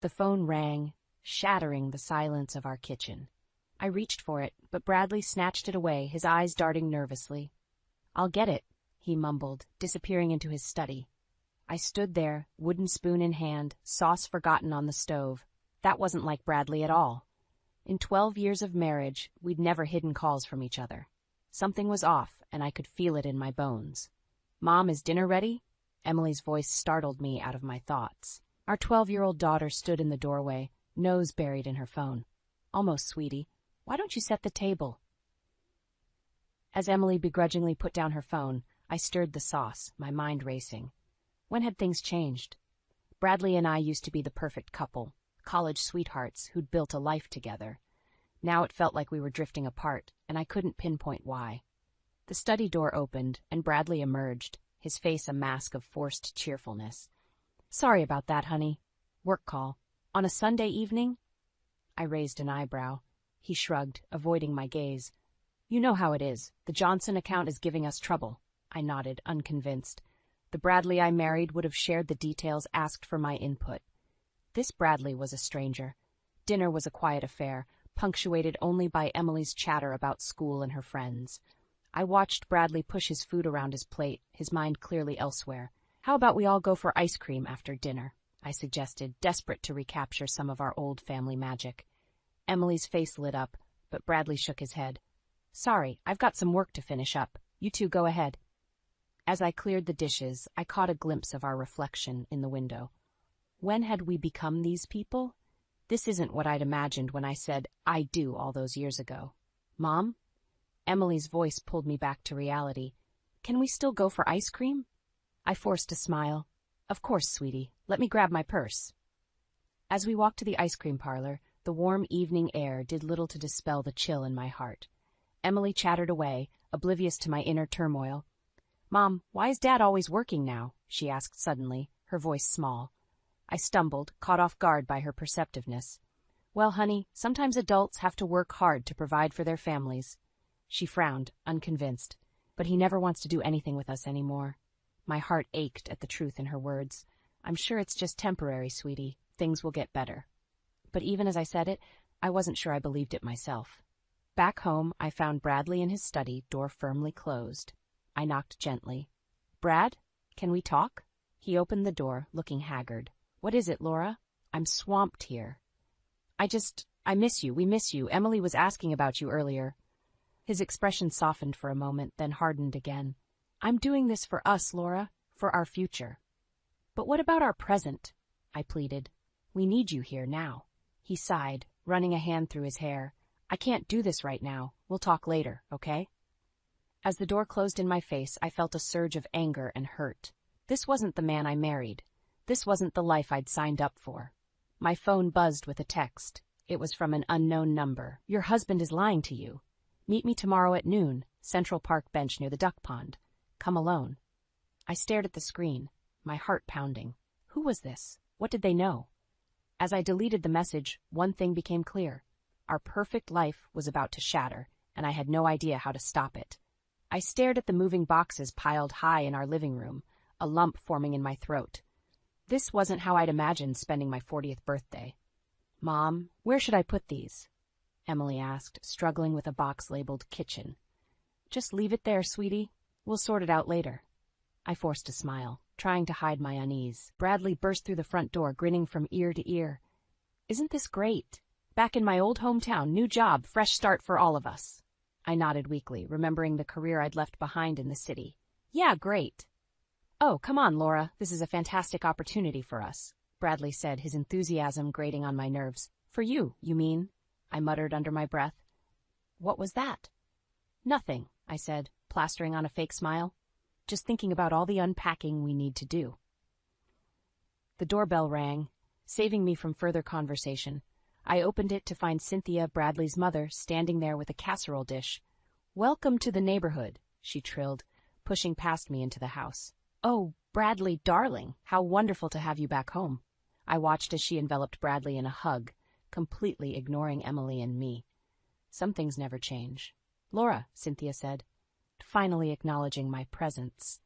The phone rang, shattering the silence of our kitchen. I reached for it, but Bradley snatched it away, his eyes darting nervously. "I'll get it," he mumbled, disappearing into his study. I stood there, wooden spoon in hand, sauce forgotten on the stove. That wasn't like Bradley at all. In 12 years of marriage, we'd never hidden calls from each other. Something was off, and I could feel it in my bones. "Mom, is dinner ready?" Emily's voice startled me out of my thoughts. Our 12-year-old daughter stood in the doorway, nose buried in her phone. "Almost, sweetie. Why don't you set the table?" As Emily begrudgingly put down her phone, I stirred the sauce, my mind racing. When had things changed? Bradley and I used to be the perfect couple, college sweethearts who'd built a life together. Now it felt like we were drifting apart, and I couldn't pinpoint why. The study door opened, and Bradley emerged, his face a mask of forced cheerfulness. "Sorry about that, honey. Work call. On a Sunday evening?" I raised an eyebrow. He shrugged, avoiding my gaze. "You know how it is. The Johnson account is giving us trouble." I nodded, unconvinced. The Bradley I married would have shared the details, asked for my input. This Bradley was a stranger. Dinner was a quiet affair, punctuated only by Emily's chatter about school and her friends. I watched Bradley push his food around his plate, his mind clearly elsewhere. "How about we all go for ice cream after dinner?" I suggested, desperate to recapture some of our old family magic. Emily's face lit up, but Bradley shook his head. "Sorry, I've got some work to finish up. You two go ahead." As I cleared the dishes, I caught a glimpse of our reflection in the window. When had we become these people? This isn't what I'd imagined when I said "I do" all those years ago. "Mom?" Emily's voice pulled me back to reality. "Can we still go for ice cream?" I forced a smile. "Of course, sweetie. Let me grab my purse." As we walked to the ice cream parlor, the warm evening air did little to dispel the chill in my heart. Emily chattered away, oblivious to my inner turmoil. "Mom, why is Dad always working now?" she asked suddenly, her voice small. I stumbled, caught off guard by her perceptiveness. "Well, honey, sometimes adults have to work hard to provide for their families." She frowned, unconvinced. "But he never wants to do anything with us anymore." My heart ached at the truth in her words. "I'm sure it's just temporary, sweetie. Things will get better." But even as I said it, I wasn't sure I believed it myself. Back home, I found Bradley in his study, door firmly closed. I knocked gently. "Brad, can we talk?" He opened the door, looking haggard. "What is it, Laura? I'm swamped here." I miss you. We miss you. Emily was asking about you earlier." His expression softened for a moment, then hardened again. "I'm doing this for us, Laura, for our future." "But what about our present?" I pleaded. "We need you here now." He sighed, running a hand through his hair. "I can't do this right now. We'll talk later, okay?" As the door closed in my face, I felt a surge of anger and hurt. This wasn't the man I married. This wasn't the life I'd signed up for. My phone buzzed with a text. It was from an unknown number. "Your husband is lying to you. Meet me tomorrow at noon, Central Park bench near the duck pond. Come alone." I stared at the screen, my heart pounding. Who was this? What did they know? As I deleted the message, one thing became clear. Our perfect life was about to shatter, and I had no idea how to stop it. I stared at the moving boxes piled high in our living room, a lump forming in my throat. This wasn't how I'd imagined spending my 40th birthday. "Mom, where should I put these?" Emily asked, struggling with a box labeled kitchen. "Just leave it there, sweetie. We'll sort it out later." I forced a smile, trying to hide my unease. Bradley burst through the front door, grinning from ear to ear. "Isn't this great? Back in my old hometown, new job, fresh start for all of us." I nodded weakly, remembering the career I'd left behind in the city. "Yeah, great." "Oh, come on, Laura. This is a fantastic opportunity for us," Bradley said, his enthusiasm grating on my nerves. "For you, you mean?" I muttered under my breath. "What was that?" "Nothing," I said, plastering on a fake smile. "Just thinking about all the unpacking we need to do." The doorbell rang, saving me from further conversation. I opened it to find Cynthia, Bradley's mother, standing there with a casserole dish. "Welcome to the neighborhood," she trilled, pushing past me into the house. "Oh, Bradley, darling, how wonderful to have you back home." I watched as she enveloped Bradley in a hug, completely ignoring Emily and me. Some things never change. "Laura," Cynthia said, finally acknowledging my presence.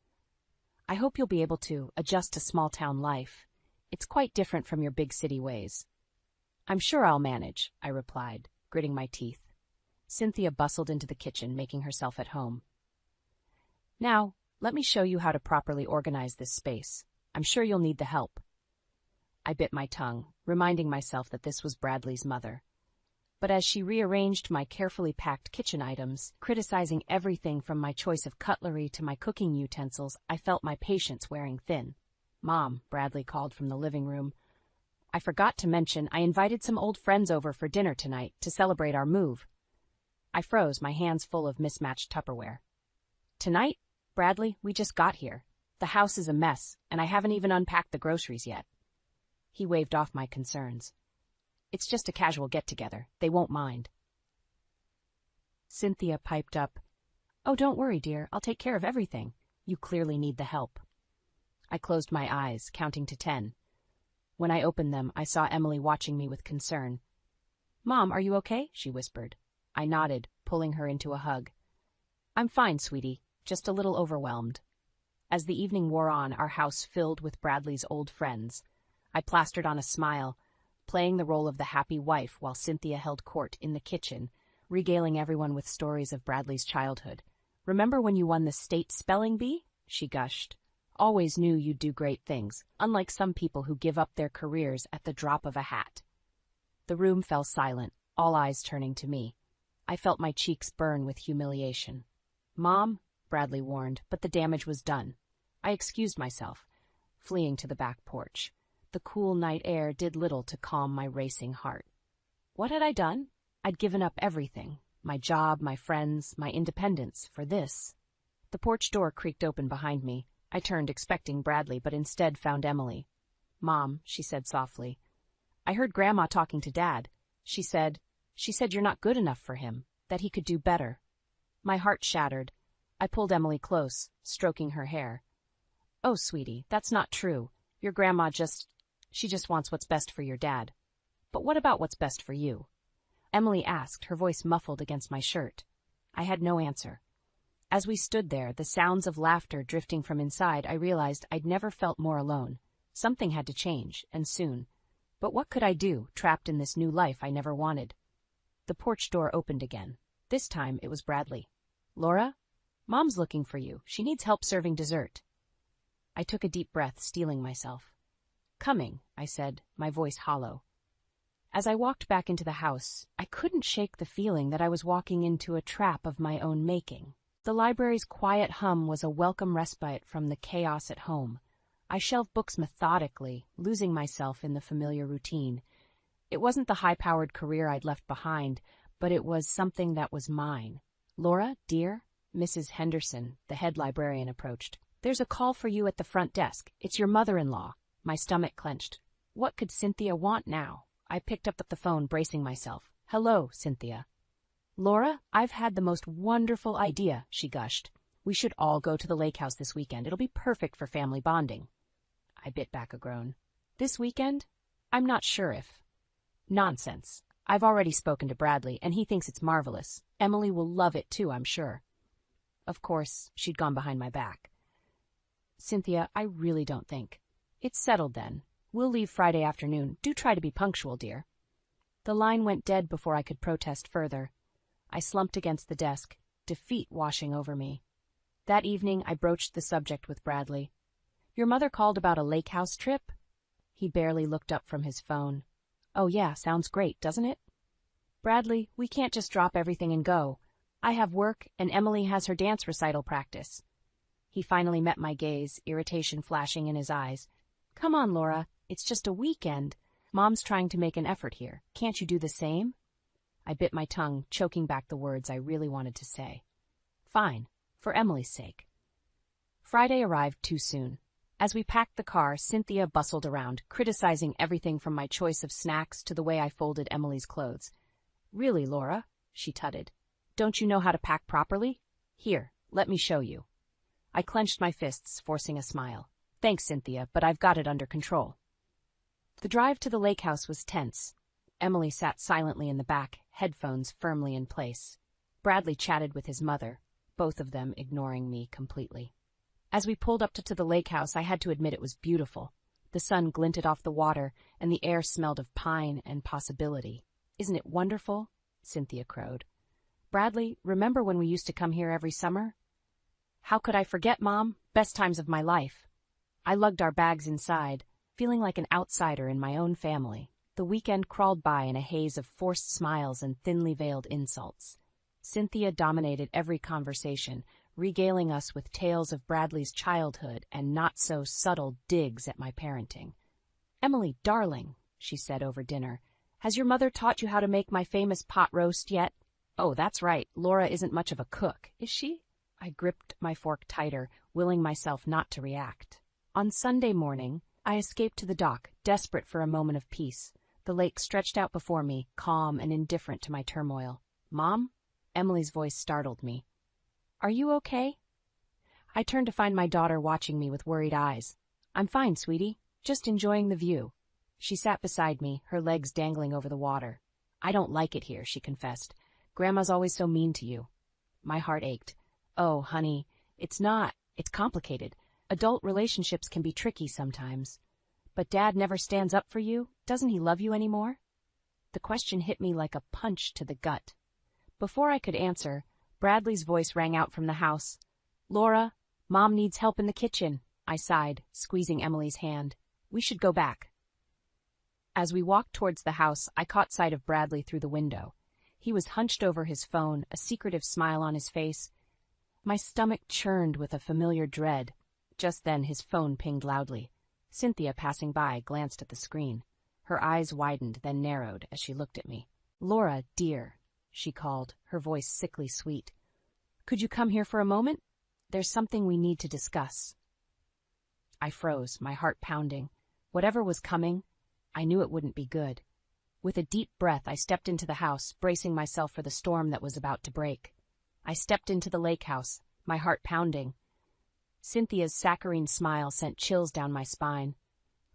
"I hope you'll be able to adjust to small-town life. It's quite different from your big city ways. I'm sure I'll manage, I replied, gritting my teeth. Cynthia bustled into the kitchen, making herself at home. Now, let me show you how to properly organize this space. I'm sure you'll need the help. I bit my tongue, reminding myself that this was Bradley's mother. But as she rearranged my carefully packed kitchen items, criticizing everything from my choice of cutlery to my cooking utensils, I felt my patience wearing thin. "Mom," Bradley called from the living room. "I forgot to mention I invited some old friends over for dinner tonight to celebrate our move." I froze, my hands full of mismatched Tupperware. "Tonight? Bradley, we just got here. The house is a mess, and I haven't even unpacked the groceries yet." He waved off my concerns. "It's just a casual get-together. They won't mind." Cynthia piped up, "Oh, don't worry, dear. I'll take care of everything. You clearly need the help." I closed my eyes, counting to 10. When I opened them, I saw Emily watching me with concern. "Mom, are you okay?" she whispered. I nodded, pulling her into a hug. "I'm fine, sweetie. Just a little overwhelmed." As the evening wore on, our house filled with Bradley's old friends. I plastered on a smile, playing the role of the happy wife while Cynthia held court in the kitchen, regaling everyone with stories of Bradley's childhood. "Remember when you won the state spelling bee?" she gushed. "Always knew you'd do great things, unlike some people who give up their careers at the drop of a hat." The room fell silent, all eyes turning to me. I felt my cheeks burn with humiliation. "Mom," Bradley warned, but the damage was done. I excused myself, fleeing to the back porch. The cool night air did little to calm my racing heart. What had I done? I'd given up everything. My job, my friends, my independence, for this. The porch door creaked open behind me. I turned, expecting Bradley, but instead found Emily. "Mom," she said softly, "I heard Grandma talking to Dad. She said you're not good enough for him, that he could do better." My heart shattered. I pulled Emily close, stroking her hair. "Oh, sweetie, that's not true. Your grandma she just wants what's best for your dad. But what about what's best for you?" Emily asked, her voice muffled against my shirt. I had no answer. As we stood there, the sounds of laughter drifting from inside, I realized I'd never felt more alone. Something had to change, and soon. But what could I do, trapped in this new life I never wanted? The porch door opened again. This time it was Bradley. "Laura? Mom's looking for you. She needs help serving dessert." I took a deep breath, steeling myself. "Coming," I said, my voice hollow. As I walked back into the house, I couldn't shake the feeling that I was walking into a trap of my own making. The library's quiet hum was a welcome respite from the chaos at home. I shelved books methodically, losing myself in the familiar routine. It wasn't the high-powered career I'd left behind, but it was something that was mine. "Laura, dear?" Mrs. Henderson, the head librarian, approached. "There's a call for you at the front desk. It's your mother-in-law." My stomach clenched. What could Cynthia want now? I picked up the phone, bracing myself. "Hello, Cynthia." "Laura, I've had the most wonderful idea," she gushed. "We should all go to the lake house this weekend. It'll be perfect for family bonding." I bit back a groan. "This weekend? I'm not sure if—" "Nonsense. I've already spoken to Bradley, and he thinks it's marvelous. Emily will love it too, I'm sure." Of course, she'd gone behind my back. "Cynthia, I really don't think—" "It's settled then. We'll leave Friday afternoon. Do try to be punctual, dear." The line went dead before I could protest further. I slumped against the desk, defeat washing over me. That evening, I broached the subject with Bradley. "Your mother called about a lake house trip?" He barely looked up from his phone. "Oh yeah, sounds great, doesn't it?" "Bradley, we can't just drop everything and go. I have work, and Emily has her dance recital practice." He finally met my gaze, irritation flashing in his eyes. "Come on, Laura. It's just a weekend. Mom's trying to make an effort here. Can't you do the same?" I bit my tongue, choking back the words I really wanted to say. "Fine, for Emily's sake." Friday arrived too soon. As we packed the car, Cynthia bustled around, criticizing everything from my choice of snacks to the way I folded Emily's clothes. "Really, Laura?" she tutted. "Don't you know how to pack properly? Here, let me show you." I clenched my fists, forcing a smile. "Thanks, Cynthia, but I've got it under control." The drive to the lake house was tense. Emily sat silently in the back, headphones firmly in place. Bradley chatted with his mother, both of them ignoring me completely. As we pulled up to the lake house, I had to admit it was beautiful. The sun glinted off the water, and the air smelled of pine and possibility. "Isn't it wonderful?" Cynthia crowed. "Bradley, remember when we used to come here every summer?" "How could I forget, Mom? Best times of my life." I lugged our bags inside, feeling like an outsider in my own family. The weekend crawled by in a haze of forced smiles and thinly veiled insults. Cynthia dominated every conversation, regaling us with tales of Bradley's childhood and not-so-subtle digs at my parenting. "Emily, darling," she said over dinner, "has your mother taught you how to make my famous pot roast yet?" "Oh, that's right, Laura isn't much of a cook, is she?" I gripped my fork tighter, willing myself not to react. On Sunday morning, I escaped to the dock, desperate for a moment of peace. The lake stretched out before me, calm and indifferent to my turmoil. "Mom?" Emily's voice startled me. "Are you okay?" I turned to find my daughter watching me with worried eyes. "I'm fine, sweetie. Just enjoying the view." She sat beside me, her legs dangling over the water. "I don't like it here," she confessed. "Grandma's always so mean to you." My heart ached. "Oh, honey, it's not. It's complicated. Adult relationships can be tricky sometimes. But Dad never stands up for you? Doesn't he love you anymore?" The question hit me like a punch to the gut. Before I could answer, Bradley's voice rang out from the house. "Laura, Mom needs help in the kitchen," I sighed, squeezing Emily's hand. "We should go back." As we walked towards the house, I caught sight of Bradley through the window. He was hunched over his phone, a secretive smile on his face. My stomach churned with a familiar dread. Just then his phone pinged loudly. Cynthia, passing by, glanced at the screen. Her eyes widened, then narrowed as she looked at me. "Laura, dear," she called, her voice sickly sweet. "Could you come here for a moment? There's something we need to discuss." I froze, my heart pounding. Whatever was coming, I knew it wouldn't be good. With a deep breath, I stepped into the house, bracing myself for the storm that was about to break. I stepped into the lake house, my heart pounding. Cynthia's saccharine smile sent chills down my spine.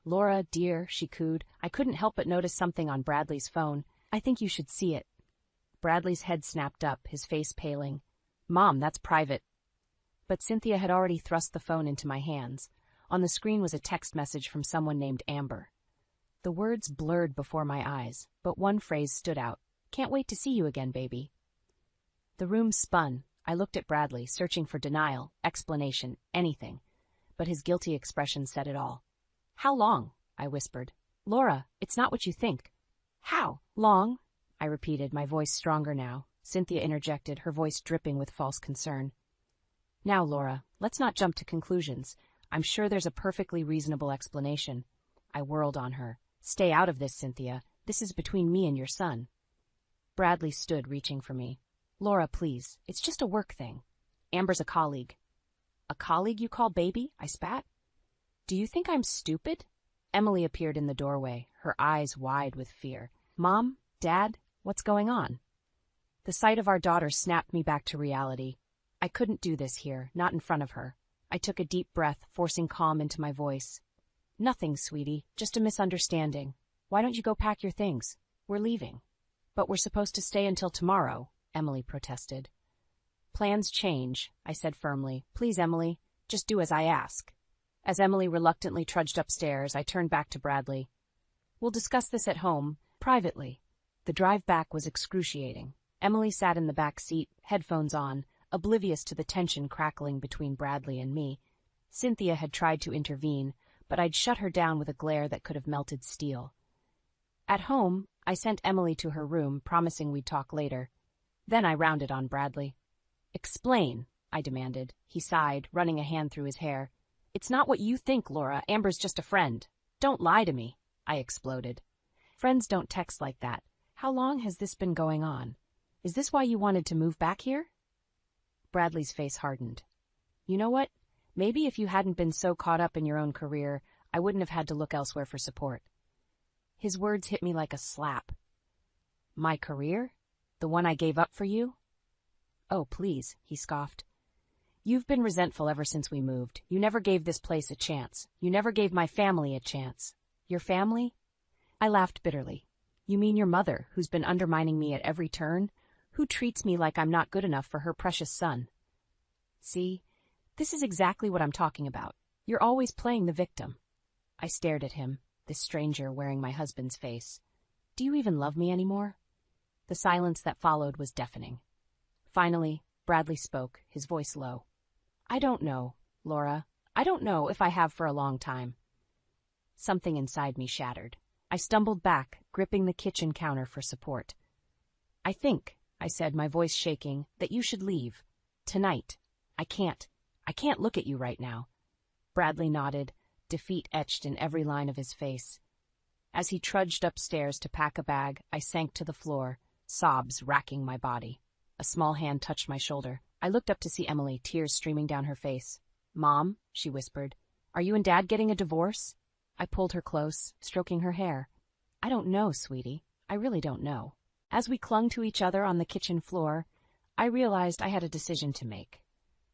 "Laura, dear," she cooed, "I couldn't help but notice something on Bradley's phone. I think you should see it." Bradley's head snapped up, his face paling. "Mom, that's private." But Cynthia had already thrust the phone into my hands. On the screen was a text message from someone named Amber. The words blurred before my eyes, but one phrase stood out. "Can't wait to see you again, baby." The room spun. I looked at Bradley, searching for denial, explanation, anything. But his guilty expression said it all. "How long?" I whispered. "Laura, it's not what you think." "How long?" I repeated, my voice stronger now. Cynthia interjected, her voice dripping with false concern. "Now, Laura, let's not jump to conclusions. I'm sure there's a perfectly reasonable explanation." I whirled on her. "Stay out of this, Cynthia. This is between me and your son." Bradley stood, reaching for me. "Laura, please. It's just a work thing. Amber's a colleague." "A colleague you call baby?" I spat. "Do you think I'm stupid?" Emily appeared in the doorway, her eyes wide with fear. "Mom? Dad? What's going on?" The sight of our daughter snapped me back to reality. I couldn't do this here, not in front of her. I took a deep breath, forcing calm into my voice. "Nothing, sweetie. Just a misunderstanding. Why don't you go pack your things? We're leaving." "But we're supposed to stay until tomorrow," Emily protested. "Plans change," I said firmly. "Please, Emily, just do as I ask." As Emily reluctantly trudged upstairs, I turned back to Bradley. "We'll discuss this at home, privately." The drive back was excruciating. Emily sat in the back seat, headphones on, oblivious to the tension crackling between Bradley and me. Cynthia had tried to intervene, but I'd shut her down with a glare that could have melted steel. At home, I sent Emily to her room, promising we'd talk later. Then I rounded on Bradley. "Explain," I demanded. He sighed, running a hand through his hair. "It's not what you think, Laura. Amber's just a friend." "Don't lie to me," I exploded. "Friends don't text like that. How long has this been going on? Is this why you wanted to move back here?" Bradley's face hardened. "You know what? Maybe if you hadn't been so caught up in your own career, I wouldn't have had to look elsewhere for support." His words hit me like a slap. "My career? The one I gave up for you?" "Oh, please," he scoffed. "You've been resentful ever since we moved. You never gave this place a chance. You never gave my family a chance." "Your family?" I laughed bitterly. "You mean your mother, who's been undermining me at every turn? Who treats me like I'm not good enough for her precious son?" "See, this is exactly what I'm talking about. You're always playing the victim." I stared at him, this stranger wearing my husband's face. Do you even love me anymore? The silence that followed was deafening. Finally, Bradley spoke, his voice low. I don't know, Laura. I don't know if I have for a long time. Something inside me shattered. I stumbled back, gripping the kitchen counter for support. I think, I said, my voice shaking, that you should leave. Tonight. I can't look at you right now. Bradley nodded, defeat etched in every line of his face. As he trudged upstairs to pack a bag, I sank to the floor, sobs racking my body. A small hand touched my shoulder. I looked up to see Emily, tears streaming down her face. Mom, she whispered, are you and Dad getting a divorce? I pulled her close, stroking her hair. I don't know, sweetie. I really don't know. As we clung to each other on the kitchen floor, I realized I had a decision to make.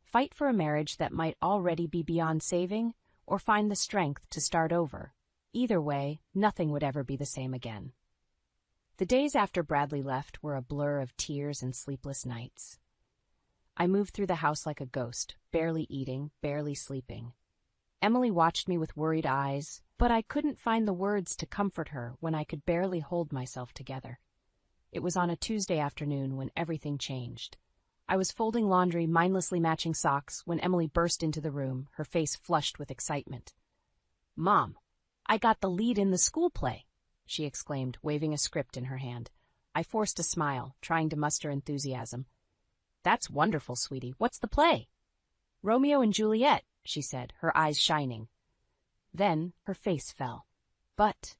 Fight for a marriage that might already be beyond saving, or find the strength to start over. Either way, nothing would ever be the same again. The days after Bradley left were a blur of tears and sleepless nights. I moved through the house like a ghost, barely eating, barely sleeping. Emily watched me with worried eyes, but I couldn't find the words to comfort her when I could barely hold myself together. It was on a Tuesday afternoon when everything changed. I was folding laundry, mindlessly matching socks, when Emily burst into the room, her face flushed with excitement. Mom, I got the lead in the school play, she exclaimed, waving a script in her hand. I forced a smile, trying to muster enthusiasm. That's wonderful, sweetie. What's the play? Romeo and Juliet, she said, her eyes shining. Then her face fell. But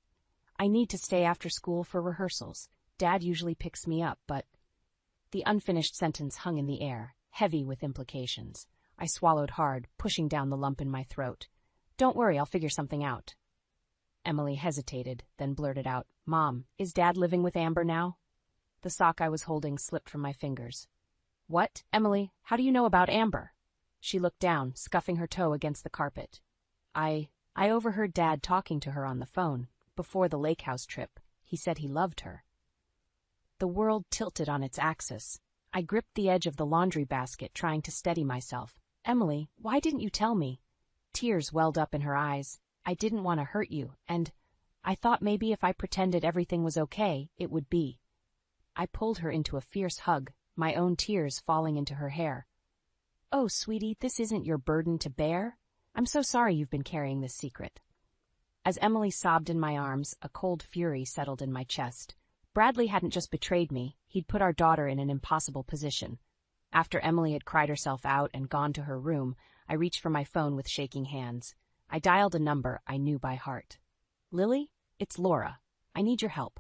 I need to stay after school for rehearsals. Dad usually picks me up, but... The unfinished sentence hung in the air, heavy with implications. I swallowed hard, pushing down the lump in my throat. Don't worry, I'll figure something out. Emily hesitated, then blurted out, Mom, is Dad living with Amber now? The sock I was holding slipped from my fingers. What? Emily, how do you know about Amber? She looked down, scuffing her toe against the carpet. I overheard Dad talking to her on the phone, before the lake house trip. He said he loved her. The world tilted on its axis. I gripped the edge of the laundry basket, trying to steady myself. Emily, why didn't you tell me? Tears welled up in her eyes. I didn't want to hurt you, and I thought maybe if I pretended everything was okay, it would be. I pulled her into a fierce hug, my own tears falling into her hair. Oh, sweetie, this isn't your burden to bear. I'm so sorry you've been carrying this secret. As Emily sobbed in my arms, a cold fury settled in my chest. Bradley hadn't just betrayed me, he'd put our daughter in an impossible position. After Emily had cried herself out and gone to her room, I reached for my phone with shaking hands. I dialed a number I knew by heart. Lily, it's Laura. I need your help.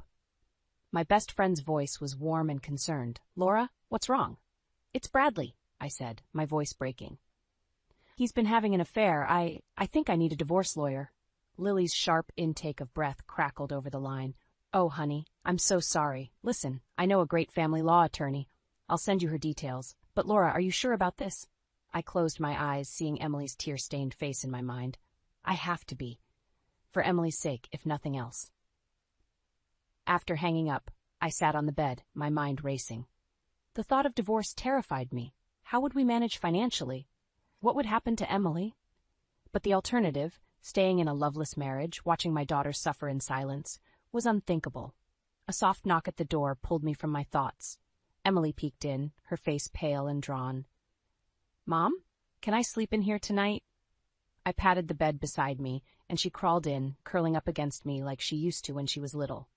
My best friend's voice was warm and concerned. Laura, what's wrong? It's Bradley, I said, my voice breaking. He's been having an affair. I think I need a divorce lawyer. Lily's sharp intake of breath crackled over the line. Oh, honey, I'm so sorry. Listen, I know a great family law attorney. I'll send you her details. But Laura, are you sure about this? I closed my eyes, seeing Emily's tear-stained face in my mind. I have to be. For Emily's sake, if nothing else. After hanging up, I sat on the bed, my mind racing. The thought of divorce terrified me. How would we manage financially? What would happen to Emily? But the alternative, staying in a loveless marriage, watching my daughter suffer in silence, was unthinkable. A soft knock at the door pulled me from my thoughts. Emily peeked in, her face pale and drawn. Mom, can I sleep in here tonight? I patted the bed beside me, and she crawled in, curling up against me like she used to when she was little.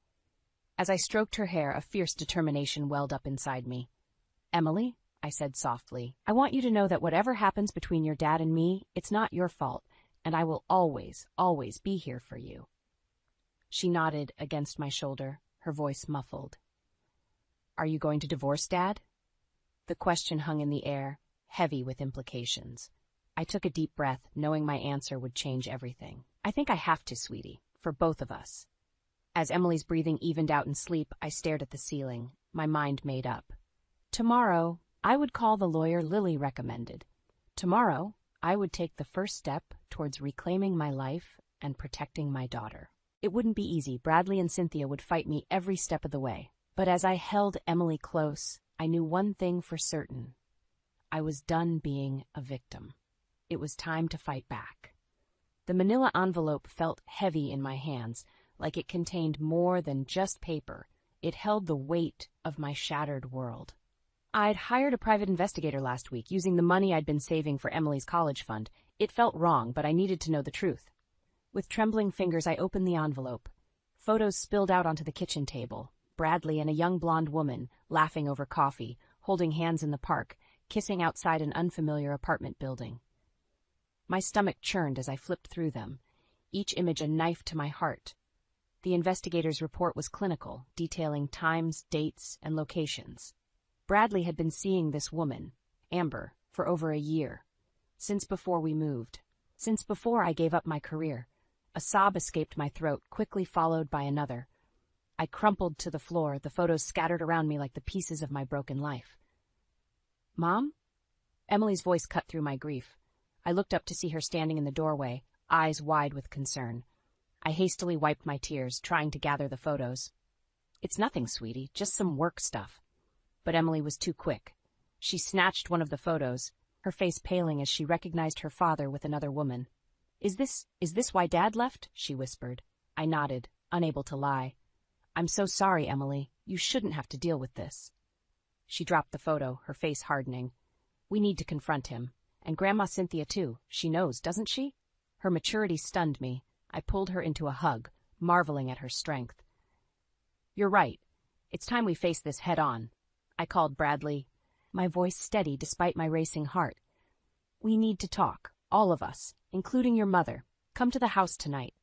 As I stroked her hair, a fierce determination welled up inside me. Emily, I said softly, I want you to know that whatever happens between your dad and me, it's not your fault, and I will always, always be here for you. She nodded against my shoulder, her voice muffled. Are you going to divorce Dad? The question hung in the air, heavy with implications. I took a deep breath, knowing my answer would change everything. I think I have to, sweetie, for both of us. As Emily's breathing evened out in sleep, I stared at the ceiling, my mind made up. Tomorrow, I would call the lawyer Lily recommended. Tomorrow, I would take the first step towards reclaiming my life and protecting my daughter. It wouldn't be easy. Bradley and Cynthia would fight me every step of the way. But as I held Emily close, I knew one thing for certain. I was done being a victim. It was time to fight back. The manila envelope felt heavy in my hands, like it contained more than just paper. It held the weight of my shattered world. I'd hired a private investigator last week using the money I'd been saving for Emily's college fund. It felt wrong, but I needed to know the truth. With trembling fingers, I opened the envelope. Photos spilled out onto the kitchen table. Bradley and a young blonde woman, laughing over coffee, holding hands in the park, kissing outside an unfamiliar apartment building. My stomach churned as I flipped through them, each image a knife to my heart. The investigator's report was clinical, detailing times, dates, and locations. Bradley had been seeing this woman, Amber, for over a year. Since before we moved. Since before I gave up my career. A sob escaped my throat, quickly followed by another. I crumpled to the floor, the photos scattered around me like the pieces of my broken life. "Mom?" Emily's voice cut through my grief. I looked up to see her standing in the doorway, eyes wide with concern. I hastily wiped my tears, trying to gather the photos. "It's nothing, sweetie, just some work stuff." But Emily was too quick. She snatched one of the photos, her face paling as she recognized her father with another woman. Is this why Dad left?" she whispered. I nodded, unable to lie. "I'm so sorry, Emily. You shouldn't have to deal with this." She dropped the photo, her face hardening. "We need to confront him. And Grandma Cynthia, too. She knows, doesn't she?" Her maturity stunned me. I pulled her into a hug, marveling at her strength. "You're right. It's time we face this head on." I called Bradley, my voice steady despite my racing heart. "We need to talk, all of us, including your mother. Come to the house tonight."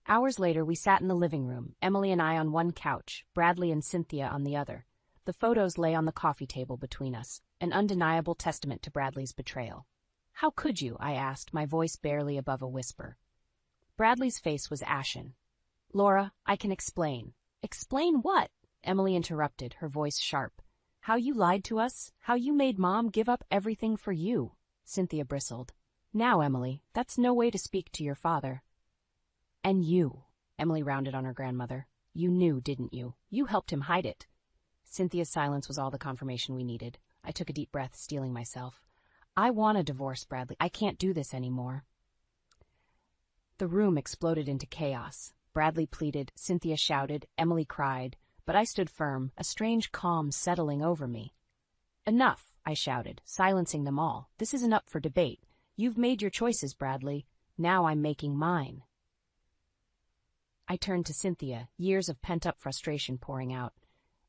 Hours later, we sat in the living room, Emily and I on one couch, Bradley and Cynthia on the other. The photos lay on the coffee table between us, an undeniable testament to Bradley's betrayal. "How could you?" I asked, my voice barely above a whisper. Bradley's face was ashen. "Laura, I can explain." "Explain what?" Emily interrupted, her voice sharp. "How you lied to us, how you made Mom give up everything for you." Cynthia bristled. "Now, Emily, that's no way to speak to your father." "And you," Emily rounded on her grandmother. "You knew, didn't you? You helped him hide it." Cynthia's silence was all the confirmation we needed. I took a deep breath, steeling myself. "I want a divorce, Bradley. I can't do this anymore." The room exploded into chaos. Bradley pleaded, Cynthia shouted, Emily cried, but I stood firm, a strange calm settling over me. "Enough," I shouted, silencing them all. "This isn't up for debate. You've made your choices, Bradley. Now I'm making mine." I turned to Cynthia, years of pent-up frustration pouring out.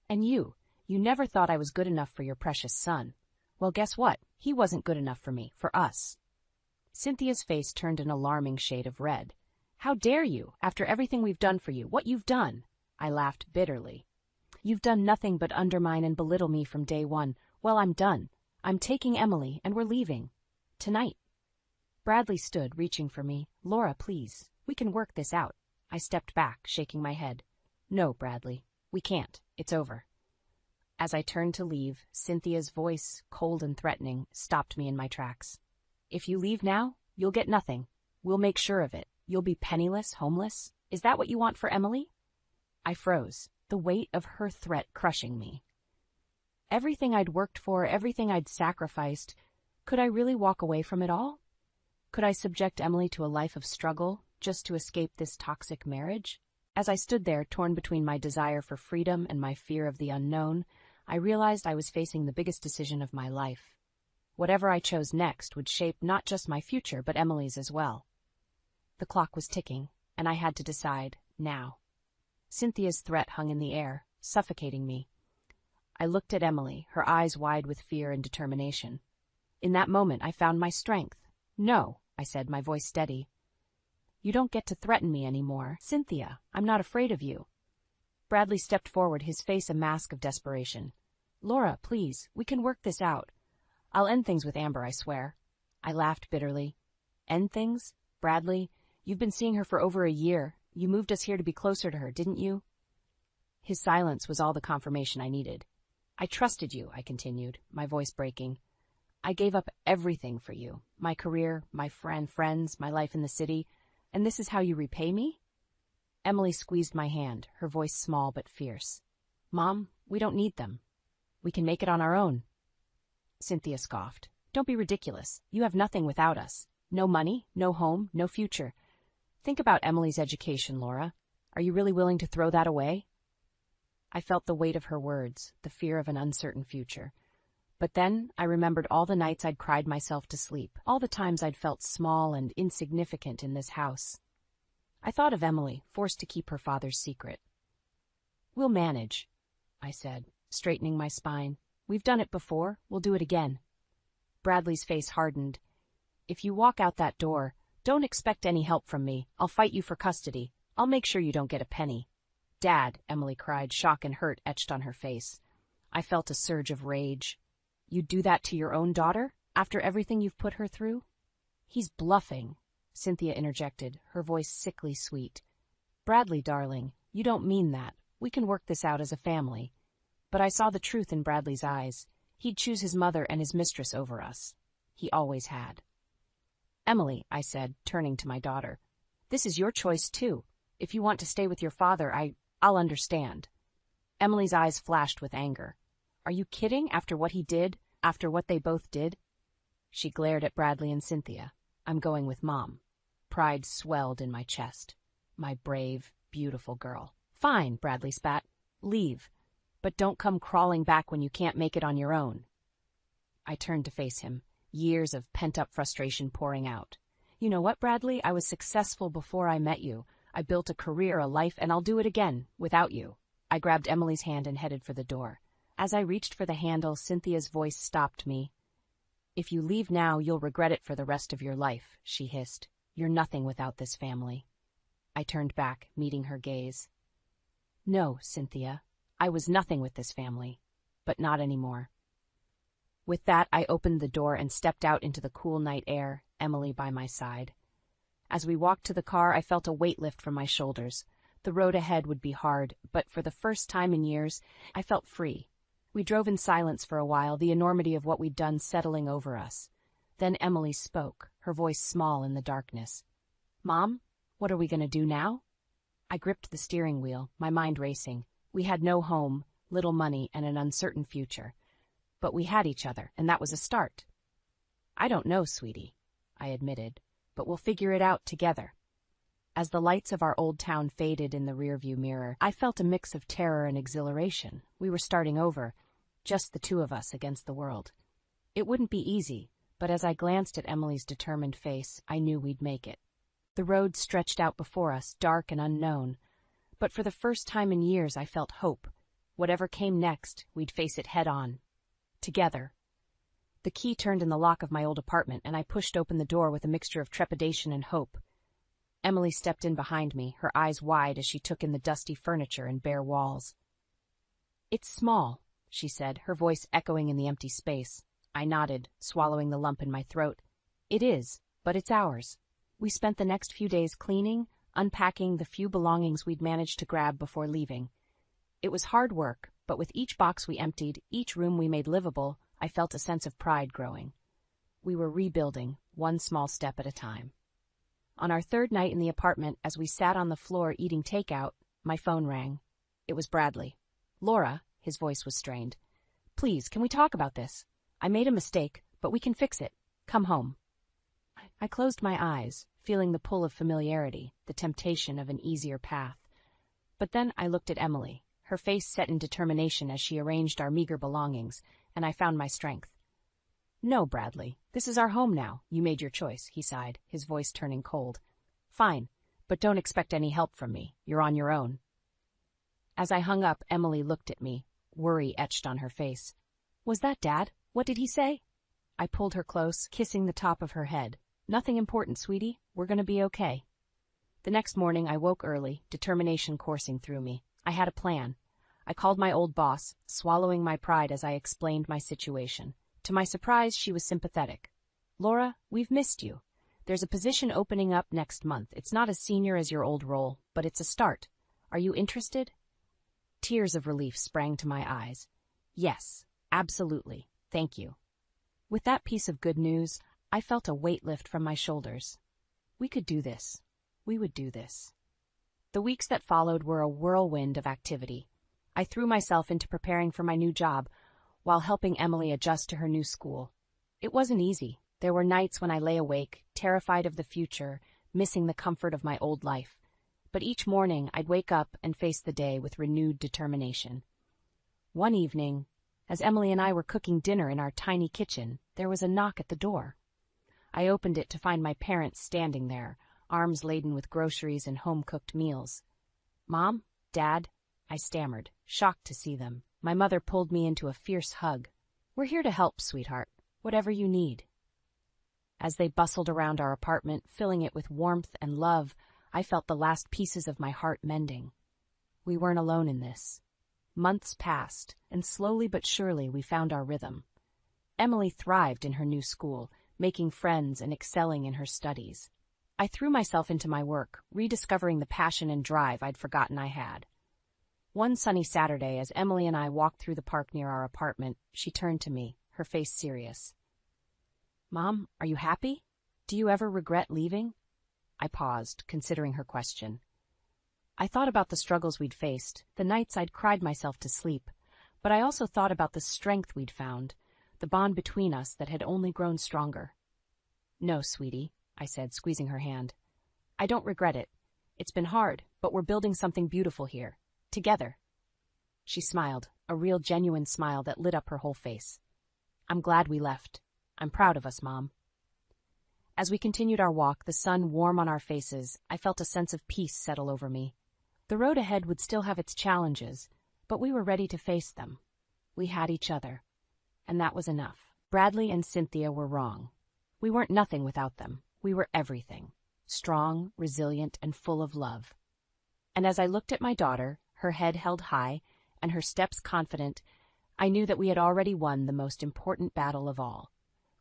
"And you never thought I was good enough for your precious son. Well, guess what? He wasn't good enough for me, for us." Cynthia's face turned an alarming shade of red. "How dare you, after everything we've done for you, what you've done?" I laughed bitterly. "You've done nothing but undermine and belittle me from day one. Well, I'm done. I'm taking Emily, and we're leaving. Tonight." Bradley stood, reaching for me. "Laura, please. We can work this out." I stepped back, shaking my head. "No, Bradley. We can't. It's over." As I turned to leave, Cynthia's voice, cold and threatening, stopped me in my tracks. "If you leave now, you'll get nothing. We'll make sure of it. You'll be penniless, homeless. Is that what you want for Emily?" I froze, the weight of her threat crushing me. Everything I'd worked for, everything I'd sacrificed, could I really walk away from it all? Could I subject Emily to a life of struggle just to escape this toxic marriage? As I stood there, torn between my desire for freedom and my fear of the unknown, I realized I was facing the biggest decision of my life. Whatever I chose next would shape not just my future, but Emily's as well. The clock was ticking, and I had to decide, now. Cynthia's threat hung in the air, suffocating me. I looked at Emily, her eyes wide with fear and determination. In that moment, I found my strength. "No," I said, my voice steady. "You don't get to threaten me anymore. Cynthia, I'm not afraid of you." Bradley stepped forward, his face a mask of desperation. "Laura, please, we can work this out. I'll end things with Amber, I swear." I laughed bitterly. "End things? Bradley, you've been seeing her for over a year. You moved us here to be closer to her, didn't you?" His silence was all the confirmation I needed. "I trusted you," I continued, my voice breaking. "I gave up everything for you, my career, my friends, my life in the city, and this is how you repay me?" Emily squeezed my hand, her voice small but fierce. "Mom, we don't need them. We can make it on our own." Cynthia scoffed. "Don't be ridiculous. You have nothing without us. No money, no home, no future. Think about Emily's education, Laura. Are you really willing to throw that away? I felt the weight of her words, the fear of an uncertain future. But then I remembered all the nights I'd cried myself to sleep, all the times I'd felt small and insignificant in this house. I thought of Emily, forced to keep her father's secret. "We'll manage," I said, straightening my spine. "We've done it before, we'll do it again." Bradley's face hardened. "If you walk out that door, don't expect any help from me. I'll fight you for custody. I'll make sure you don't get a penny." "Dad," Emily cried, shock and hurt etched on her face. I felt a surge of rage. "You'd do that to your own daughter, after everything you've put her through?" "He's bluffing," Cynthia interjected, her voice sickly sweet. "Bradley, darling, you don't mean that. We can work this out as a family." But I saw the truth in Bradley's eyes. He'd choose his mother and his mistress over us. He always had. "Emily," I said, turning to my daughter, "this is your choice, too. If you want to stay with your father, I'll understand." Emily's eyes flashed with anger. "Are you kidding, after what he did, after what they both did?" She glared at Bradley and Cynthia. "I'm going with Mom." Pride swelled in my chest. My brave, beautiful girl. "Fine," Bradley spat. "Leave. But don't come crawling back when you can't make it on your own." I turned to face him, years of pent-up frustration pouring out. "You know what, Bradley? I was successful before I met you. I built a career, a life, and I'll do it again, without you." I grabbed Emily's hand and headed for the door. As I reached for the handle, Cynthia's voice stopped me. "If you leave now, you'll regret it for the rest of your life," she hissed. "You're nothing without this family." I turned back, meeting her gaze. "No, Cynthia, I was nothing with this family, but not anymore." With that, I opened the door and stepped out into the cool night air, Emily by my side. As we walked to the car, I felt a weight lift from my shoulders. The road ahead would be hard, but for the first time in years, I felt free. We drove in silence for a while, the enormity of what we'd done settling over us. Then Emily spoke, her voice small in the darkness. "Mom, what are we going to do now?" I gripped the steering wheel, my mind racing. We had no home, little money, and an uncertain future. But we had each other, and that was a start. "I don't know, sweetie," I admitted, "but we'll figure it out together." As the lights of our old town faded in the rearview mirror, I felt a mix of terror and exhilaration. We were starting over, just the two of us against the world. It wouldn't be easy, but as I glanced at Emily's determined face, I knew we'd make it. The road stretched out before us, dark and unknown. But for the first time in years, I felt hope. Whatever came next, we'd face it head-on. Together. The key turned in the lock of my old apartment, and I pushed open the door with a mixture of trepidation and hope. Emily stepped in behind me, her eyes wide as she took in the dusty furniture and bare walls. "It's small," she said, her voice echoing in the empty space. I nodded, swallowing the lump in my throat. "It is, but it's ours." We spent the next few days cleaning, unpacking the few belongings we'd managed to grab before leaving. It was hard work, but with each box we emptied, each room we made livable, I felt a sense of pride growing. We were rebuilding, one small step at a time. On our third night in the apartment, as we sat on the floor eating takeout, my phone rang. It was Bradley. "Laura," his voice was strained. "Please, can we talk about this? I made a mistake, but we can fix it. Come home." I closed my eyes, feeling the pull of familiarity, the temptation of an easier path. But then I looked at Emily, her face set in determination as she arranged our meager belongings, and I found my strength. "No, Bradley, this is our home now. You made your choice," he sighed, his voice turning cold. "Fine, but don't expect any help from me. You're on your own." As I hung up, Emily looked at me, worry etched on her face. "Was that Dad? What did he say?" I pulled her close, kissing the top of her head. "Nothing important, sweetie. We're going to be okay." The next morning I woke early, determination coursing through me. I had a plan. I called my old boss, swallowing my pride as I explained my situation. To my surprise, she was sympathetic. "Laura, we've missed you. There's a position opening up next month. It's not as senior as your old role, but it's a start. Are you interested?" Tears of relief sprang to my eyes. "Yes, absolutely. Thank you." With that piece of good news, I felt a weight lift from my shoulders. We could do this. We would do this. The weeks that followed were a whirlwind of activity. I threw myself into preparing for my new job, while helping Emily adjust to her new school. It wasn't easy. There were nights when I lay awake, terrified of the future, missing the comfort of my old life. But each morning I'd wake up and face the day with renewed determination. One evening, as Emily and I were cooking dinner in our tiny kitchen, there was a knock at the door. I opened it to find my parents standing there, arms laden with groceries and home-cooked meals. "Mom? Dad?" I stammered, shocked to see them. My mother pulled me into a fierce hug. "We're here to help, sweetheart. Whatever you need." As they bustled around our apartment, filling it with warmth and love, I felt the last pieces of my heart mending. We weren't alone in this. Months passed, and slowly but surely we found our rhythm. Emily thrived in her new school, making friends and excelling in her studies. I threw myself into my work, rediscovering the passion and drive I'd forgotten I had. One sunny Saturday, as Emily and I walked through the park near our apartment, she turned to me, her face serious. "Mom, are you happy? Do you ever regret leaving?" I paused, considering her question. I thought about the struggles we'd faced, the nights I'd cried myself to sleep, but I also thought about the strength we'd found, the bond between us that had only grown stronger. "No, sweetie," I said, squeezing her hand. "I don't regret it. It's been hard, but we're building something beautiful here. Together." She smiled, a real genuine smile that lit up her whole face. "I'm glad we left. I'm proud of us, Mom." As we continued our walk, the sun warm on our faces, I felt a sense of peace settle over me. The road ahead would still have its challenges, but we were ready to face them. We had each other, and that was enough. Bradley and Cynthia were wrong. We weren't nothing without them. We were everything, strong, resilient, and full of love. And as I looked at my daughter, her head held high, and her steps confident, I knew that we had already won the most important battle of all.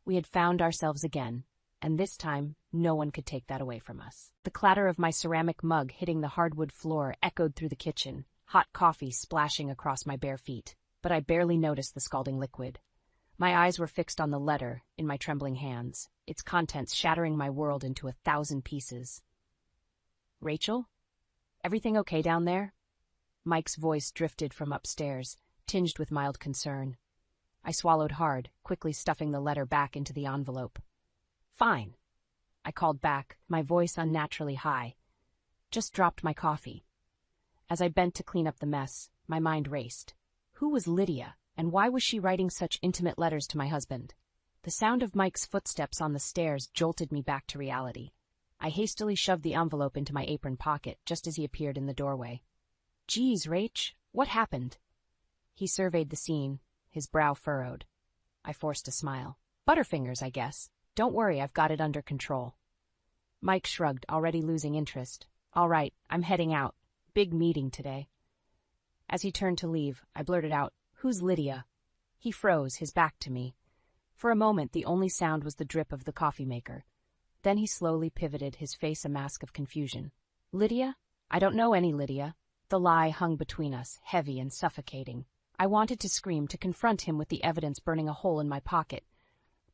We had found ourselves again, and this time no one could take that away from us. The clatter of my ceramic mug hitting the hardwood floor echoed through the kitchen, hot coffee splashing across my bare feet, but I barely noticed the scalding liquid. My eyes were fixed on the letter in my trembling hands, its contents shattering my world into 1,000 pieces. "Rachel? Everything okay down there?" Mike's voice drifted from upstairs, tinged with mild concern. I swallowed hard, quickly stuffing the letter back into the envelope. "Fine," I called back, my voice unnaturally high. Just dropped my coffee. As I bent to clean up the mess, my mind raced. Who was Lydia, and why was she writing such intimate letters to my husband? The sound of Mike's footsteps on the stairs jolted me back to reality. I hastily shoved the envelope into my apron pocket just as he appeared in the doorway. "Geez, Rach, what happened?" He surveyed the scene, his brow furrowed. I forced a smile. "Butterfingers, I guess. Don't worry, I've got it under control." Mike shrugged, already losing interest. "All right, I'm heading out. Big meeting today." As he turned to leave, I blurted out, "Who's Lydia?" He froze, his back to me. For a moment, the only sound was the drip of the coffee maker. Then he slowly pivoted, his face a mask of confusion. "Lydia? I don't know any Lydia." The lie hung between us, heavy and suffocating. I wanted to scream, to confront him with the evidence burning a hole in my pocket,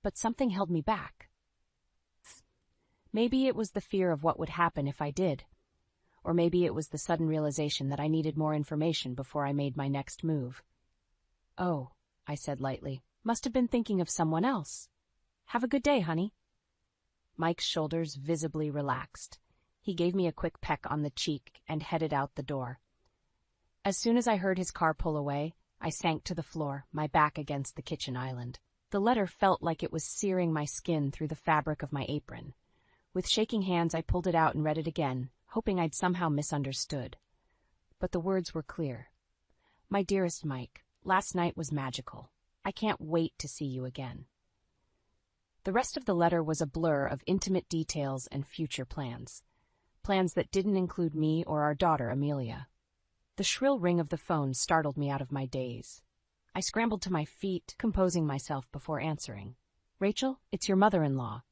but something held me back. Maybe it was the fear of what would happen if I did. Or maybe it was the sudden realization that I needed more information before I made my next move. "Oh," I said lightly, "must have been thinking of someone else. Have a good day, honey." Mike's shoulders visibly relaxed. He gave me a quick peck on the cheek and headed out the door. As soon as I heard his car pull away, I sank to the floor, my back against the kitchen island. The letter felt like it was searing my skin through the fabric of my apron. With shaking hands, I pulled it out and read it again, hoping I'd somehow misunderstood. But the words were clear. "My dearest Mike, last night was magical. I can't wait to see you again." The rest of the letter was a blur of intimate details and future plans. Plans that didn't include me or our daughter, Amelia. The shrill ring of the phone startled me out of my daze. I scrambled to my feet, composing myself before answering. "Rachel, it's your mother-in-law."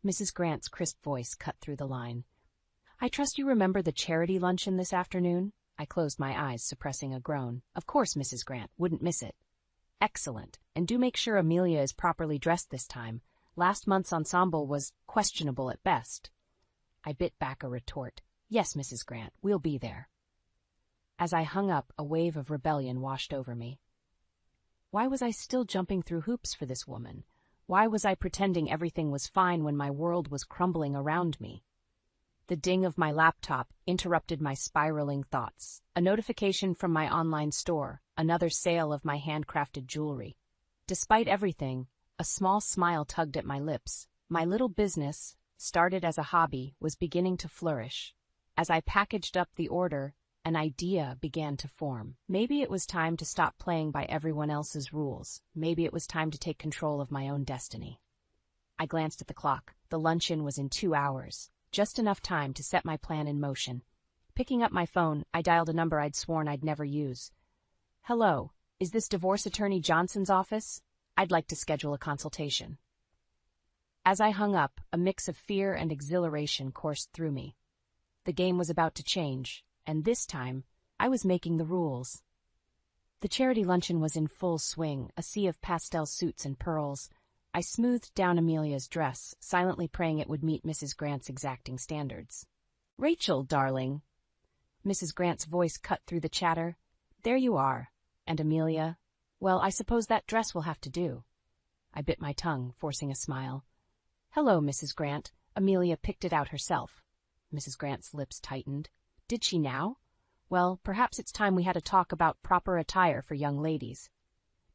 Mrs. Grant's crisp voice cut through the line. "I trust you remember the charity luncheon this afternoon?" I closed my eyes, suppressing a groan. "Of course, Mrs. Grant, wouldn't miss it." "Excellent, and do make sure Amelia is properly dressed this time. Last month's ensemble was questionable at best." I bit back a retort. "Yes, Mrs. Grant, we'll be there." As I hung up, a wave of rebellion washed over me. Why was I still jumping through hoops for this woman? Why was I pretending everything was fine when my world was crumbling around me? The ding of my laptop interrupted my spiraling thoughts. A notification from my online store, another sale of my handcrafted jewelry. Despite everything, a small smile tugged at my lips. My little business, started as a hobby, was beginning to flourish. As I packaged up the order, an idea began to form. Maybe it was time to stop playing by everyone else's rules. Maybe it was time to take control of my own destiny. I glanced at the clock. The luncheon was in 2 hours. Just enough time to set my plan in motion. Picking up my phone, I dialed a number I'd sworn I'd never use. Hello, is this divorce attorney Johnson's office? I'd like to schedule a consultation. As I hung up, a mix of fear and exhilaration coursed through me. The game was about to change, and this time, I was making the rules. The charity luncheon was in full swing, a sea of pastel suits and pearls. I smoothed down Amelia's dress, silently praying it would meet Mrs. Grant's exacting standards. "Rachel, darling." Mrs. Grant's voice cut through the chatter. "There you are." And Amelia, "Well, I suppose that dress will have to do." I bit my tongue, forcing a smile. "Hello, Mrs. Grant." Amelia picked it out herself. Mrs. Grant's lips tightened. Did she now? Well, perhaps it's time we had a talk about proper attire for young ladies.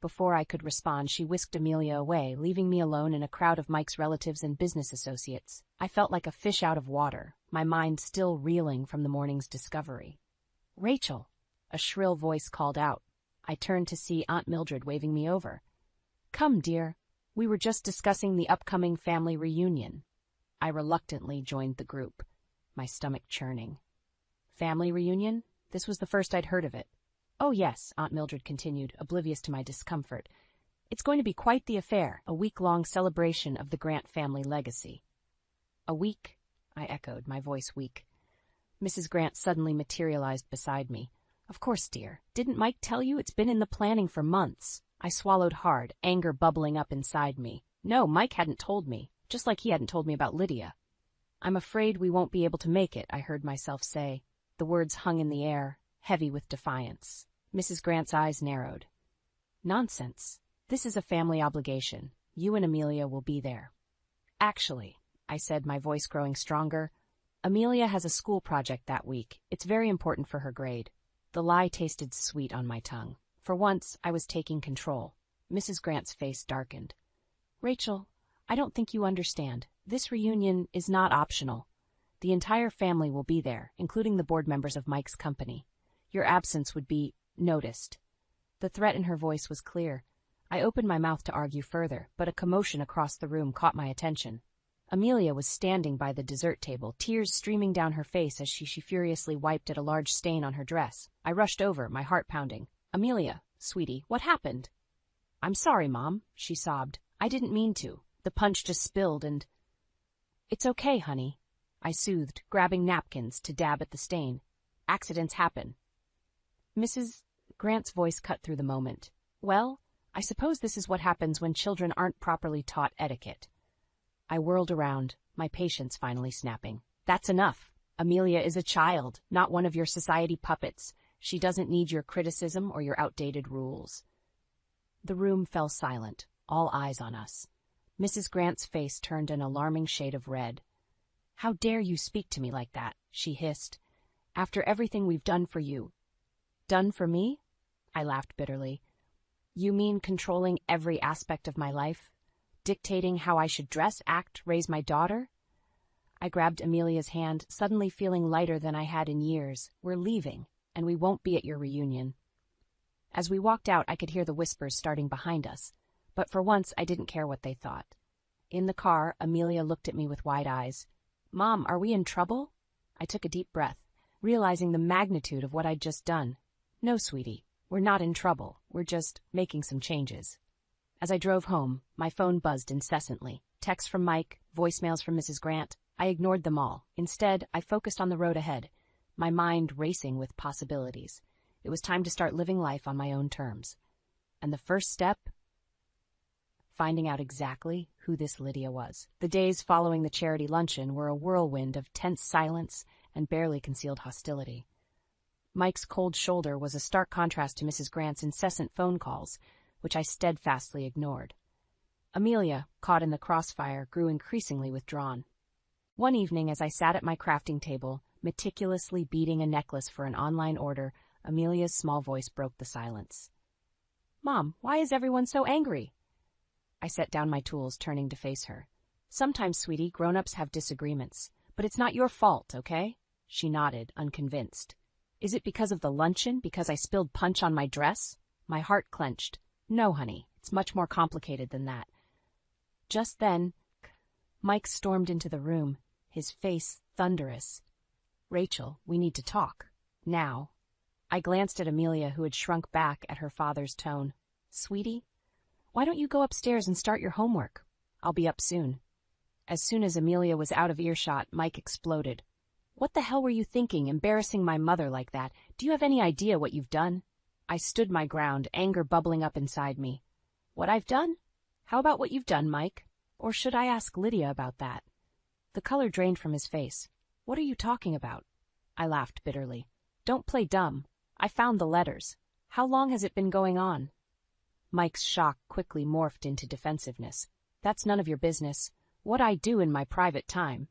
Before I could respond, she whisked Amelia away, leaving me alone in a crowd of Mike's relatives and business associates. I felt like a fish out of water, my mind still reeling from the morning's discovery. "Rachel," a shrill voice called out. I turned to see Aunt Mildred waving me over. "Come, dear. We were just discussing the upcoming family reunion." I reluctantly joined the group, my stomach churning. Family reunion? This was the first I'd heard of it. "Oh yes," Aunt Mildred continued, oblivious to my discomfort. "It's going to be quite the affair, a week-long celebration of the Grant family legacy." "A week?" I echoed, my voice weak. Mrs. Grant suddenly materialized beside me. "Of course, dear. Didn't Mike tell you? It's been in the planning for months." I swallowed hard, anger bubbling up inside me. No, Mike hadn't told me, just like he hadn't told me about Lydia. "I'm afraid we won't be able to make it," I heard myself say. The words hung in the air, heavy with defiance. Mrs. Grant's eyes narrowed. "Nonsense. This is a family obligation. You and Amelia will be there." "Actually," I said, my voice growing stronger, "Amelia has a school project that week. It's very important for her grade." The lie tasted sweet on my tongue. For once, I was taking control. Mrs. Grant's face darkened. "Rachel, I don't think you understand. This reunion is not optional. The entire family will be there, including the board members of Mike's company. Your absence would be noticed." The threat in her voice was clear. I opened my mouth to argue further, but a commotion across the room caught my attention. Amelia was standing by the dessert table, tears streaming down her face as she furiously wiped at a large stain on her dress. I rushed over, my heart pounding. "Amelia, sweetie, what happened?" "I'm sorry, Mom," she sobbed. "I didn't mean to. The punch just spilled and—" "It's okay, honey," I soothed, grabbing napkins to dab at the stain. "Accidents happen." Mrs. Grant's voice cut through the moment. "Well, I suppose this is what happens when children aren't properly taught etiquette." I whirled around, my patience finally snapping. "That's enough. Amelia is a child, not one of your society puppets. She doesn't need your criticism or your outdated rules." The room fell silent, all eyes on us. Mrs. Grant's face turned an alarming shade of red. "How dare you speak to me like that?" she hissed. "After everything we've done for you." "Done for me?" I laughed bitterly. "You mean controlling every aspect of my life? Dictating how I should dress, act, raise my daughter?" I grabbed Amelia's hand, suddenly feeling lighter than I had in years. "We're leaving, and we won't be at your reunion." As we walked out, I could hear the whispers starting behind us, but for once I didn't care what they thought. In the car, Amelia looked at me with wide eyes. "Mom, are we in trouble?" I took a deep breath, realizing the magnitude of what I'd just done. "No, sweetie, we're not in trouble. We're just making some changes." As I drove home, my phone buzzed incessantly. Texts from Mike, voicemails from Mrs. Grant. I ignored them all. Instead, I focused on the road ahead, my mind racing with possibilities. It was time to start living life on my own terms. And the first step? Finding out exactly who this Lydia was. The days following the charity luncheon were a whirlwind of tense silence and barely concealed hostility. Mike's cold shoulder was a stark contrast to Mrs. Grant's incessant phone calls, which I steadfastly ignored. Amelia, caught in the crossfire, grew increasingly withdrawn. One evening, as I sat at my crafting table, meticulously beading a necklace for an online order, Amelia's small voice broke the silence. "Mom, why is everyone so angry?" I set down my tools, turning to face her. "Sometimes, sweetie, grown-ups have disagreements, but it's not your fault, okay?" She nodded, unconvinced. "Is it because of the luncheon, because I spilled punch on my dress?" My heart clenched. "No, honey, it's much more complicated than that." Just then, Mike stormed into the room, his face thunderous. "Rachel, we need to talk. Now." I glanced at Amelia, who had shrunk back at her father's tone. "Sweetie, why don't you go upstairs and start your homework? I'll be up soon." As soon as Amelia was out of earshot, Mike exploded. "What the hell were you thinking, embarrassing my mother like that? Do you have any idea what you've done?" I stood my ground, anger bubbling up inside me. "What I've done? How about what you've done, Mike? Or should I ask Lydia about that?" The color drained from his face. "What are you talking about?" I laughed bitterly. "Don't play dumb. I found the letters. How long has it been going on?" Mike's shock quickly morphed into defensiveness. "That's none of your business. What I do in my private time."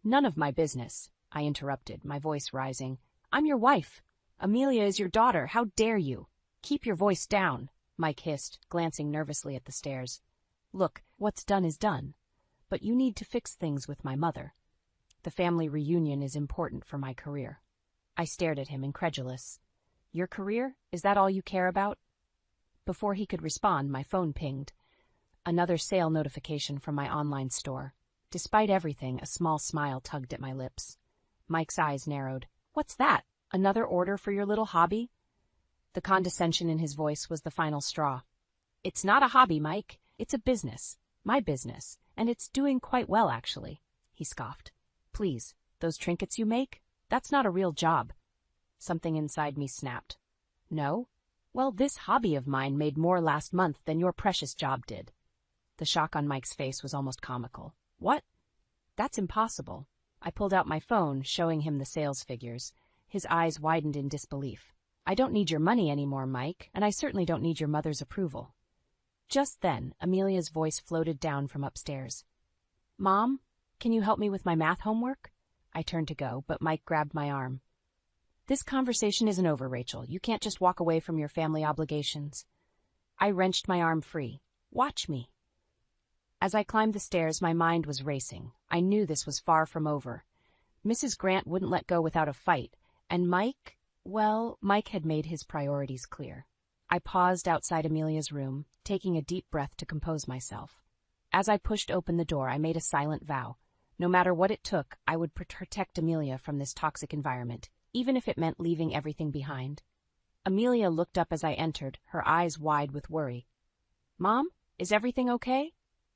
"None of my business," I interrupted, my voice rising. "I'm your wife. Amelia is your daughter. How dare you?" "Keep your voice down," Mike hissed, glancing nervously at the stairs. "Look, what's done is done. But you need to fix things with my mother. The family reunion is important for my career." I stared at him, incredulous. "Your career? Is that all you care about?" Before he could respond, my phone pinged. Another sale notification from my online store. Despite everything, a small smile tugged at my lips. Mike's eyes narrowed. "What's that? Another order for your little hobby?" The condescension in his voice was the final straw. "It's not a hobby, Mike. It's a business. My business. And it's doing quite well, actually," he scoffed. "Please, those trinkets you make? That's not a real job." Something inside me snapped. "No? Well, this hobby of mine made more last month than your precious job did." The shock on Mike's face was almost comical. "What? That's impossible." I pulled out my phone, showing him the sales figures. His eyes widened in disbelief. "I don't need your money anymore, Mike, and I certainly don't need your mother's approval." Just then, Amelia's voice floated down from upstairs. "Mom, can you help me with my math homework?" I turned to go, but Mike grabbed my arm. "This conversation isn't over, Rachel. You can't just walk away from your family obligations." I wrenched my arm free. "Watch me." As I climbed the stairs, my mind was racing. I knew this was far from over. Mrs. Grant wouldn't let go without a fight, and Mike, well, Mike had made his priorities clear. I paused outside Amelia's room, taking a deep breath to compose myself. As I pushed open the door, I made a silent vow. No matter what it took, I would protect Amelia from this toxic environment, even if it meant leaving everything behind. Amelia looked up as I entered, her eyes wide with worry. "Mom, is everything okay?"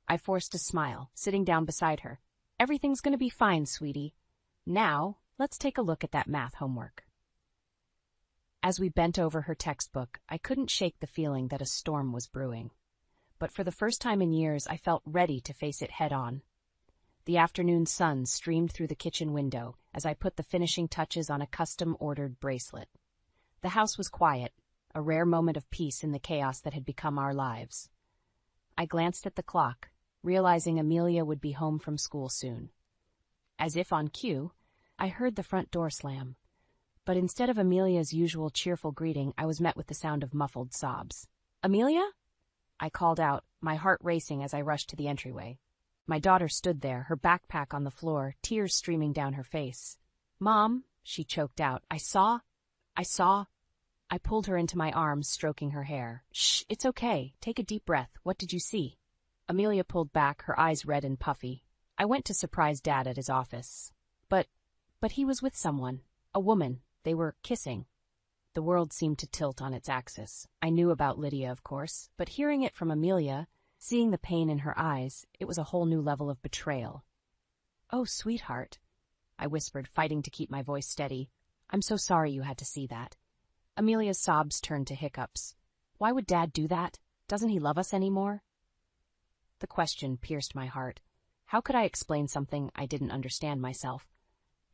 I forced a smile, sitting down beside her. "Everything's going to be fine, sweetie. Now, let's take a look at that math homework." As we bent over her textbook, I couldn't shake the feeling that a storm was brewing. But for the first time in years, I felt ready to face it head-on. The afternoon sun streamed through the kitchen window as I put the finishing touches on a custom-ordered bracelet. The house was quiet, a rare moment of peace in the chaos that had become our lives. I glanced at the clock, realizing Amelia would be home from school soon. As if on cue, I heard the front door slam. But instead of Amelia's usual cheerful greeting, I was met with the sound of muffled sobs. "Amelia?" I called out, my heart racing as I rushed to the entryway. My daughter stood there, her backpack on the floor, tears streaming down her face. "Mom," she choked out, I saw. I pulled her into my arms, stroking her hair. "Shh, it's okay. Take a deep breath. What did you see?" Amelia pulled back, her eyes red and puffy. "I went to surprise Dad at his office. But he was with someone. A woman. They were kissing." The world seemed to tilt on its axis. I knew about Lydia, of course, but hearing it from Amelia, seeing the pain in her eyes, it was a whole new level of betrayal. "Oh, sweetheart," I whispered, fighting to keep my voice steady. "I'm so sorry you had to see that." Amelia's sobs turned to hiccups. "Why would Dad do that? Doesn't he love us anymore?" The question pierced my heart. How could I explain something I didn't understand myself?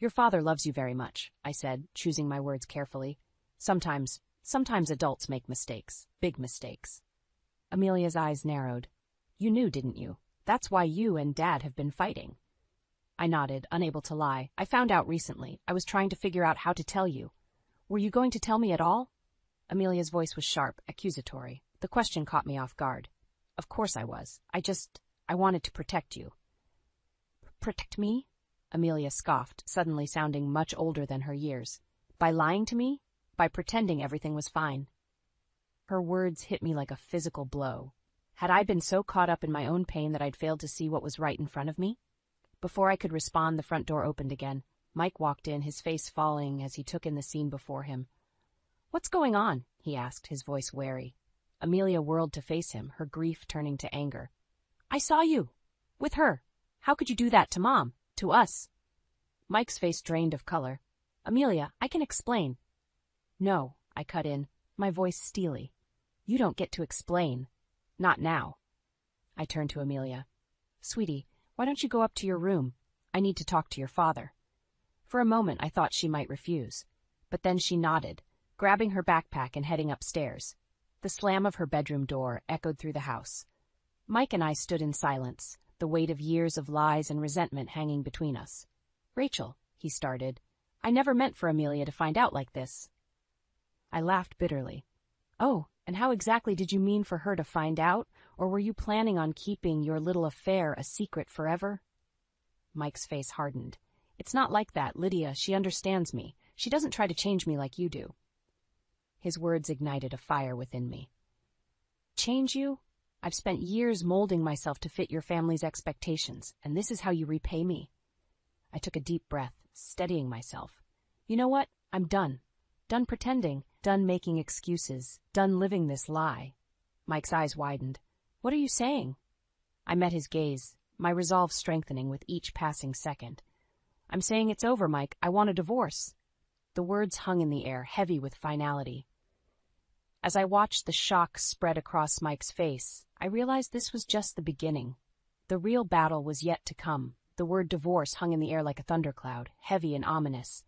"Your father loves you very much," I said, choosing my words carefully. Sometimes adults make mistakes, big mistakes." Amelia's eyes narrowed. You knew, didn't you? That's why you and Dad have been fighting. I nodded, unable to lie. I found out recently. I was trying to figure out how to tell you. Were you going to tell me at all? Amelia's voice was sharp, accusatory. The question caught me off guard. Of course I was. I wanted to protect you. Protect me? Amelia scoffed, suddenly sounding much older than her years. By lying to me? By pretending everything was fine. Her words hit me like a physical blow. Had I been so caught up in my own pain that I'd failed to see what was right in front of me? Before I could respond, the front door opened again. Mike walked in, his face falling as he took in the scene before him. What's going on? He asked, his voice wary. Amelia whirled to face him, her grief turning to anger. I saw you. With her. How could you do that to Mom? To us? Mike's face drained of color. Amelia, I can explain. No, I cut in, my voice steely. You don't get to explain. Not now. I turned to Amelia. Sweetie, why don't you go up to your room? I need to talk to your father. For a moment I thought she might refuse, but then she nodded, grabbing her backpack and heading upstairs. The slam of her bedroom door echoed through the house. Mike and I stood in silence, the weight of years of lies and resentment hanging between us. Rachel, he started, I never meant for Amelia to find out like this. I laughed bitterly. Oh, and how exactly did you mean for her to find out, or were you planning on keeping your little affair a secret forever? Mike's face hardened. It's not like that, Lydia. She understands me. She doesn't try to change me like you do. His words ignited a fire within me. Change you? I've spent years molding myself to fit your family's expectations, and this is how you repay me. I took a deep breath, steadying myself. You know what? I'm done. Done pretending, done making excuses, done living this lie. Mike's eyes widened. What are you saying? I met his gaze, my resolve strengthening with each passing second. I'm saying it's over, Mike. I want a divorce. The words hung in the air, heavy with finality. As I watched the shock spread across Mike's face, I realized this was just the beginning. The real battle was yet to come. The word divorce hung in the air like a thundercloud, heavy and ominous.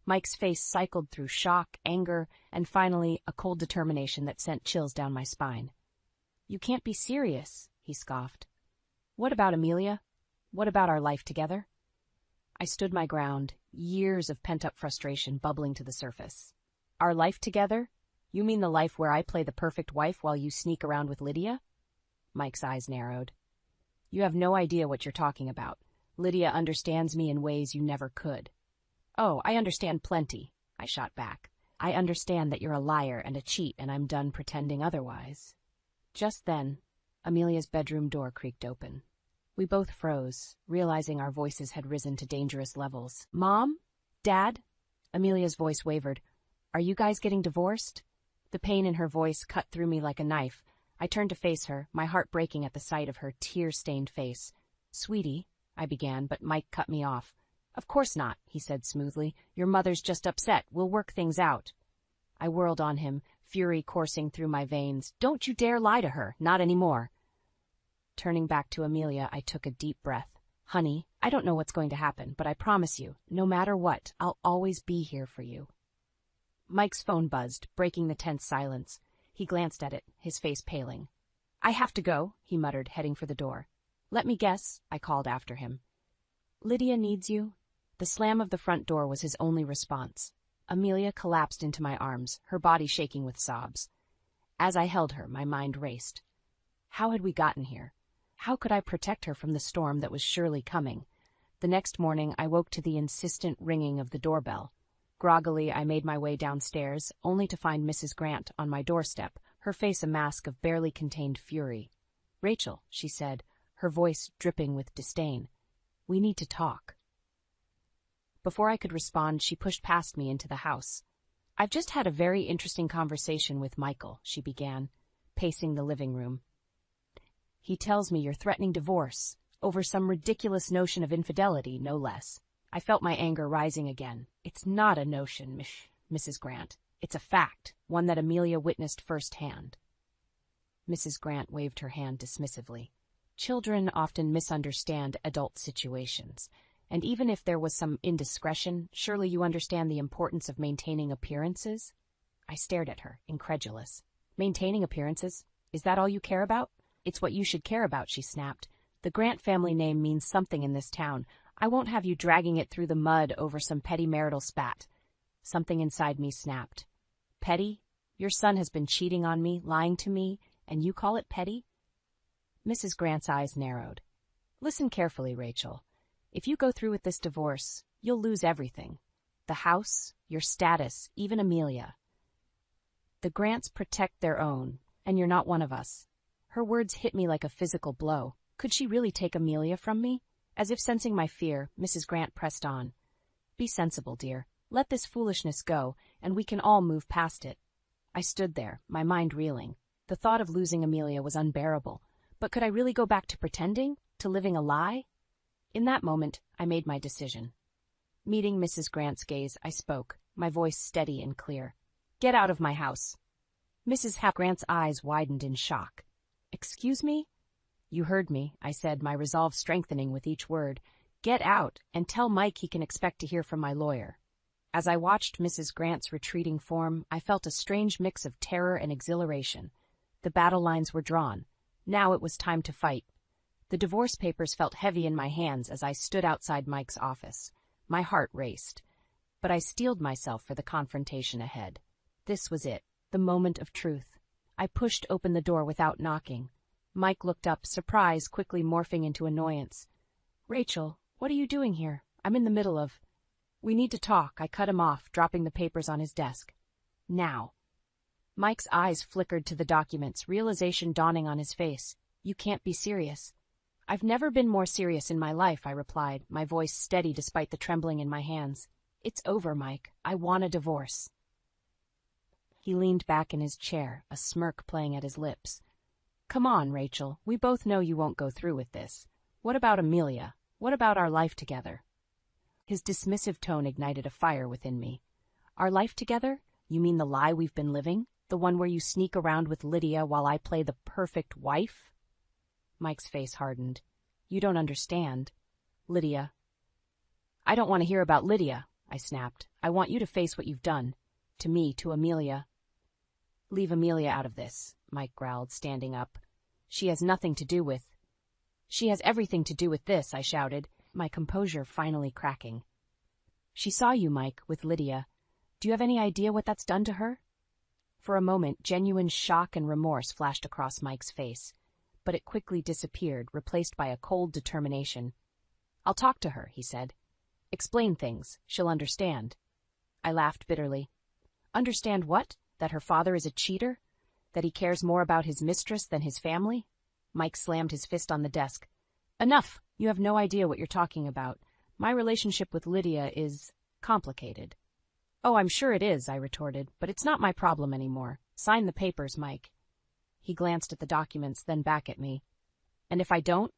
Mike's face cycled through shock, anger, and finally a cold determination that sent chills down my spine. You can't be serious, he scoffed. What about Amelia? What about our life together? I stood my ground, years of pent-up frustration bubbling to the surface. Our life together? You mean the life where I play the perfect wife while you sneak around with Lydia? Mike's eyes narrowed. You have no idea what you're talking about. Lydia understands me in ways you never could. Oh, I understand plenty, I shot back. I understand that you're a liar and a cheat, and I'm done pretending otherwise. Just then, Amelia's bedroom door creaked open. We both froze, realizing our voices had risen to dangerous levels. Mom? Dad? Amelia's voice wavered. Are you guys getting divorced? The pain in her voice cut through me like a knife. I turned to face her, my heart breaking at the sight of her tear-stained face. Sweetie, I began, but Mike cut me off. Of course not, he said smoothly. Your mother's just upset. We'll work things out. I whirled on him, fury coursing through my veins. Don't you dare lie to her. Not anymore. Turning back to Amelia, I took a deep breath. Honey, I don't know what's going to happen, but I promise you, no matter what, I'll always be here for you. Mike's phone buzzed, breaking the tense silence. He glanced at it, his face paling. I have to go, he muttered, heading for the door. Let me guess, I called after him. Lydia needs you. The slam of the front door was his only response. Amelia collapsed into my arms, her body shaking with sobs. As I held her, my mind raced. How had we gotten here? How could I protect her from the storm that was surely coming? The next morning, I woke to the insistent ringing of the doorbell. Groggily, I made my way downstairs, only to find Mrs. Grant on my doorstep, her face a mask of barely contained fury. Rachel, she said, her voice dripping with disdain. We need to talk. Before I could respond, she pushed past me into the house. I've just had a very interesting conversation with Michael, she began, pacing the living room. He tells me you're threatening divorce, over some ridiculous notion of infidelity, no less. I felt my anger rising again. It's not a notion, Mrs. Grant. It's a fact, one that Amelia witnessed firsthand. Mrs. Grant waved her hand dismissively. Children often misunderstand adult situations, and even if there was some indiscretion, surely you understand the importance of maintaining appearances? I stared at her, incredulous. Maintaining appearances? Is that all you care about? It's what you should care about, she snapped. The Grant family name means something in this town. I won't have you dragging it through the mud over some petty marital spat. Something inside me snapped. Petty? Your son has been cheating on me, lying to me, and you call it petty? Mrs. Grant's eyes narrowed. Listen carefully, Rachel. If you go through with this divorce, you'll lose everything. The house, your status, even Amelia. The Grants protect their own, and you're not one of us. Her words hit me like a physical blow. Could she really take Amelia from me? As if sensing my fear, Mrs. Grant pressed on. Be sensible, dear. Let this foolishness go, and we can all move past it. I stood there, my mind reeling. The thought of losing Amelia was unbearable. But could I really go back to pretending? To living a lie? In that moment, I made my decision. Meeting Mrs. Grant's gaze, I spoke, my voice steady and clear. Get out of my house. Mrs. Grant's eyes widened in shock. Excuse me? You heard me, I said, my resolve strengthening with each word. Get out, and tell Mike he can expect to hear from my lawyer. As I watched Mrs. Grant's retreating form, I felt a strange mix of terror and exhilaration. The battle lines were drawn. Now it was time to fight. The divorce papers felt heavy in my hands as I stood outside Mike's office. My heart raced. But I steeled myself for the confrontation ahead. This was it, the moment of truth. I pushed open the door without knocking. Mike looked up, surprise quickly morphing into annoyance. Rachel, what are you doing here? I'm in the middle of... We need to talk, I cut him off, dropping the papers on his desk. Now. Mike's eyes flickered to the documents, realization dawning on his face. You can't be serious. I've never been more serious in my life, I replied, my voice steady despite the trembling in my hands. It's over, Mike. I want a divorce. He leaned back in his chair, a smirk playing at his lips. Come on, Rachel. We both know you won't go through with this. What about Amelia? What about our life together? His dismissive tone ignited a fire within me. Our life together? You mean the lie we've been living? The one where you sneak around with Lydia while I play the perfect wife? Mike's face hardened. You don't understand. Lydia. I don't want to hear about Lydia, I snapped. I want you to face what you've done. To me, to Amelia. Leave Amelia out of this, Mike growled, standing up. She has nothing to do with... She has everything to do with this, I shouted, my composure finally cracking. She saw you, Mike, with Lydia. Do you have any idea what that's done to her? For a moment, genuine shock and remorse flashed across Mike's face, but it quickly disappeared, replaced by a cold determination. I'll talk to her, he said. Explain things. She'll understand. I laughed bitterly. Understand what? That her father is a cheater? That he cares more about his mistress than his family? Mike slammed his fist on the desk. Enough! You have no idea what you're talking about. My relationship with Lydia is... complicated. Oh, I'm sure it is, I retorted, but it's not my problem anymore. Sign the papers, Mike. He glanced at the documents, then back at me. And if I don't?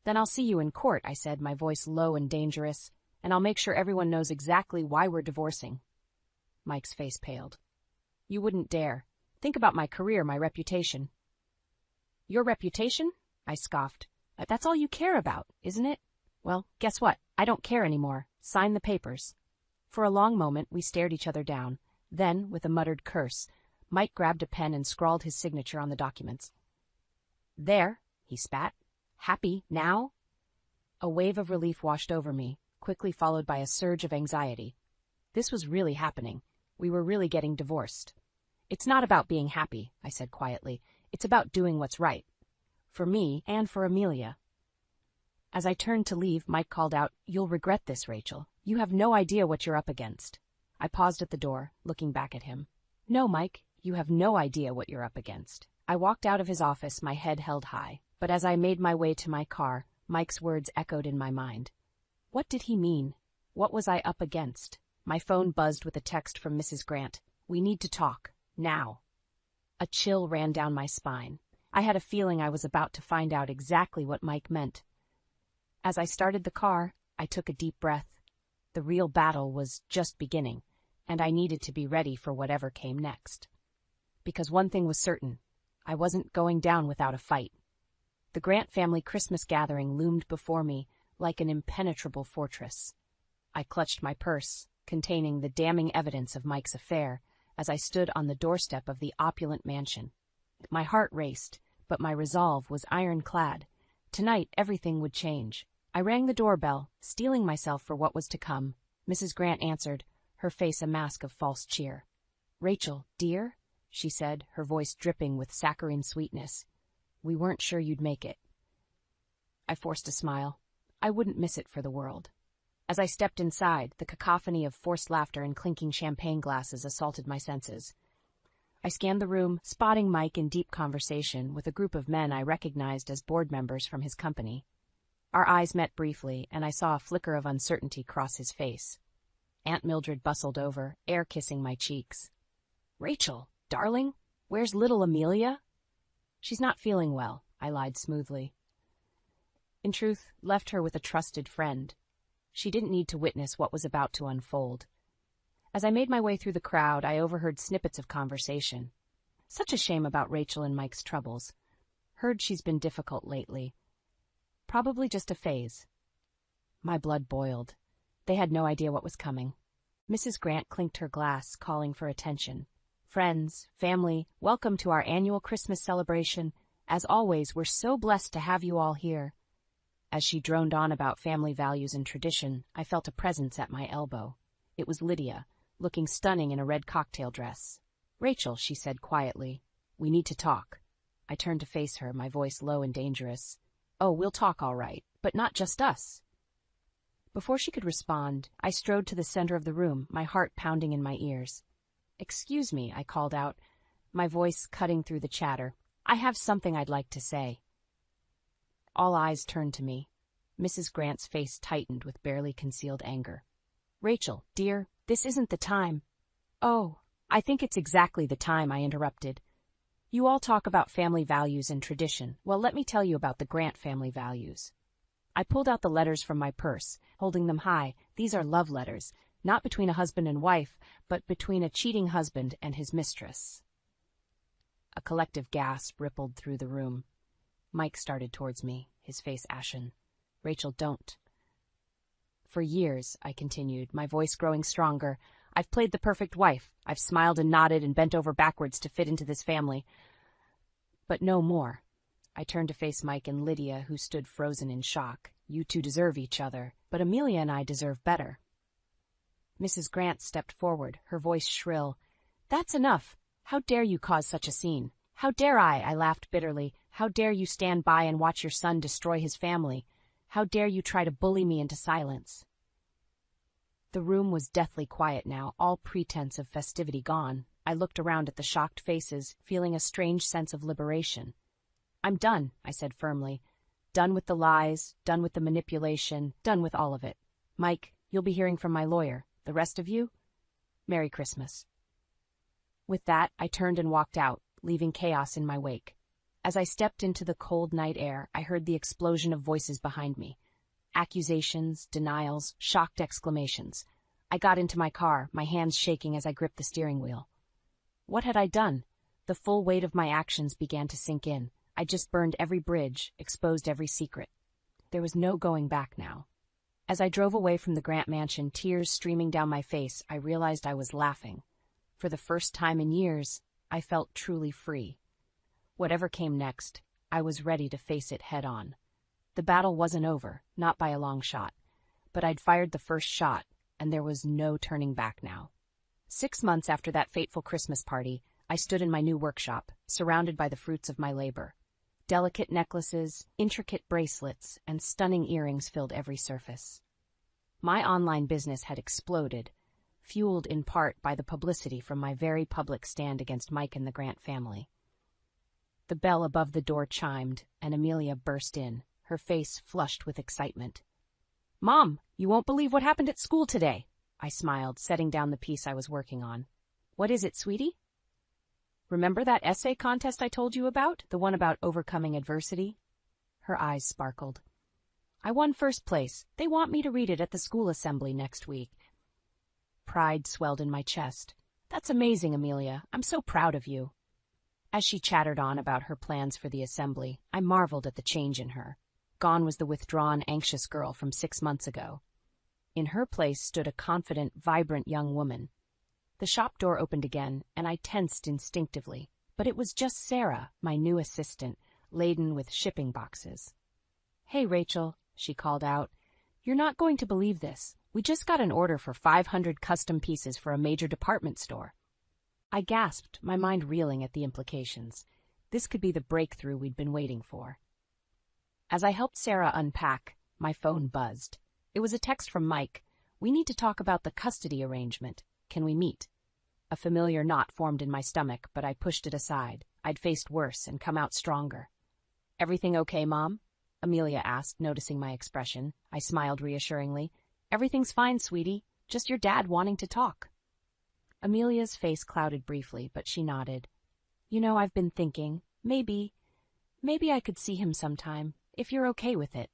Then I'll see you in court, I said, my voice low and dangerous, and I'll make sure everyone knows exactly why we're divorcing. Mike's face paled. You wouldn't dare. Think about my career, my reputation. Your reputation? I scoffed. That's all you care about, isn't it? Well, guess what? I don't care anymore. Sign the papers. For a long moment, we stared each other down. Then, with a muttered curse, Mike grabbed a pen and scrawled his signature on the documents. There, he spat. Happy now? A wave of relief washed over me, quickly followed by a surge of anxiety. This was really happening. We were really getting divorced. It's not about being happy, I said quietly. It's about doing what's right. For me and for Amelia. As I turned to leave, Mike called out, You'll regret this, Rachel. You have no idea what you're up against. I paused at the door, looking back at him. No, Mike, you have no idea what you're up against. I walked out of his office, my head held high. But as I made my way to my car, Mike's words echoed in my mind. What did he mean? What was I up against? My phone buzzed with a text from Mrs. Grant. We need to talk. Now. A chill ran down my spine. I had a feeling I was about to find out exactly what Mike meant. As I started the car, I took a deep breath. The real battle was just beginning, and I needed to be ready for whatever came next. Because one thing was certain, I wasn't going down without a fight. The Grant family Christmas gathering loomed before me like an impenetrable fortress. I clutched my purse, containing the damning evidence of Mike's affair, as I stood on the doorstep of the opulent mansion. My heart raced, but my resolve was ironclad. Tonight, everything would change. I rang the doorbell, steeling myself for what was to come. Mrs. Grant answered, her face a mask of false cheer. "Rachel, dear," she said, her voice dripping with saccharine sweetness. "We weren't sure you'd make it." I forced a smile. I wouldn't miss it for the world. As I stepped inside, the cacophony of forced laughter and clinking champagne glasses assaulted my senses. I scanned the room, spotting Mike in deep conversation with a group of men I recognized as board members from his company. Our eyes met briefly, and I saw a flicker of uncertainty cross his face. Aunt Mildred bustled over, air-kissing my cheeks. "Rachel, darling, where's little Amelia?" "She's not feeling well," I lied smoothly. In truth, left her with a trusted friend. She didn't need to witness what was about to unfold. As I made my way through the crowd, I overheard snippets of conversation. Such a shame about Rachel and Mike's troubles. Heard she's been difficult lately. Probably just a phase. My blood boiled. They had no idea what was coming. Mrs. Grant clinked her glass, calling for attention. "Friends, family, welcome to our annual Christmas celebration. As always, we're so blessed to have you all here." As she droned on about family values and tradition, I felt a presence at my elbow. It was Lydia, looking stunning in a red cocktail dress. "Rachel," she said quietly, "we need to talk." I turned to face her, my voice low and dangerous. "Oh, we'll talk all right, but not just us." Before she could respond, I strode to the center of the room, my heart pounding in my ears. "Excuse me," I called out, my voice cutting through the chatter. "I have something I'd like to say." All eyes turned to me. Mrs. Grant's face tightened with barely concealed anger. "Rachel, dear, this isn't the time." "Oh, I think it's exactly the time," I interrupted. "You all talk about family values and tradition. Well, let me tell you about the Grant family values." I pulled out the letters from my purse, holding them high. These are love letters, not between a husband and wife, but between a cheating husband and his mistress. A collective gasp rippled through the room. Mike started towards me, his face ashen. "Rachel, don't." "For years," I continued, my voice growing stronger, "I've played the perfect wife. I've smiled and nodded and bent over backwards to fit into this family. But no more." I turned to face Mike and Lydia, who stood frozen in shock. "You two deserve each other, but Amelia and I deserve better." Mrs. Grant stepped forward, her voice shrill. "That's enough. How dare you cause such a scene? How dare I laughed bitterly. "How dare you stand by and watch your son destroy his family? How dare you try to bully me into silence?" The room was deathly quiet now, all pretense of festivity gone. I looked around at the shocked faces, feeling a strange sense of liberation. "I'm done," I said firmly. "Done with the lies, done with the manipulation, done with all of it. Mike, you'll be hearing from my lawyer. The rest of you, Merry Christmas." With that, I turned and walked out, leaving chaos in my wake. As I stepped into the cold night air, I heard the explosion of voices behind me. Accusations, denials, shocked exclamations. I got into my car, my hands shaking as I gripped the steering wheel. What had I done? The full weight of my actions began to sink in. I just burned every bridge, exposed every secret. There was no going back now. As I drove away from the Grant mansion, tears streaming down my face, I realized I was laughing. For the first time in years, I felt truly free. Whatever came next, I was ready to face it head on. The battle wasn't over, not by a long shot. But I'd fired the first shot, and there was no turning back now. 6 months after that fateful Christmas party, I stood in my new workshop, surrounded by the fruits of my labor. Delicate necklaces, intricate bracelets, and stunning earrings filled every surface. My online business had exploded, fueled in part by the publicity from my very public stand against Mike and the Grant family. The bell above the door chimed, and Amelia burst in, her face flushed with excitement. "Mom, you won't believe what happened at school today," I smiled, setting down the piece I was working on. "What is it, sweetie?" "Remember that essay contest I told you about? The one about overcoming adversity?" Her eyes sparkled. "I won first place. They want me to read it at the school assembly next week." Pride swelled in my chest. "That's amazing, Amelia. I'm so proud of you." As she chattered on about her plans for the assembly, I marveled at the change in her. Gone was the withdrawn, anxious girl from 6 months ago. In her place stood a confident, vibrant young woman. The shop door opened again, and I tensed instinctively. But it was just Sarah, my new assistant, laden with shipping boxes. "Hey, Rachel," she called out. "You're not going to believe this. We just got an order for 500 custom pieces for a major department store." I gasped, my mind reeling at the implications. This could be the breakthrough we'd been waiting for. As I helped Sarah unpack, my phone buzzed. It was a text from Mike. "We need to talk about the custody arrangement. Can we meet?" A familiar knot formed in my stomach, but I pushed it aside. I'd faced worse and come out stronger. "Everything okay, Mom?" Amelia asked, noticing my expression. I smiled reassuringly. "Everything's fine, sweetie. Just your dad wanting to talk." Amelia's face clouded briefly, but she nodded. "You know, I've been thinking, maybe I could see him sometime, if you're okay with it."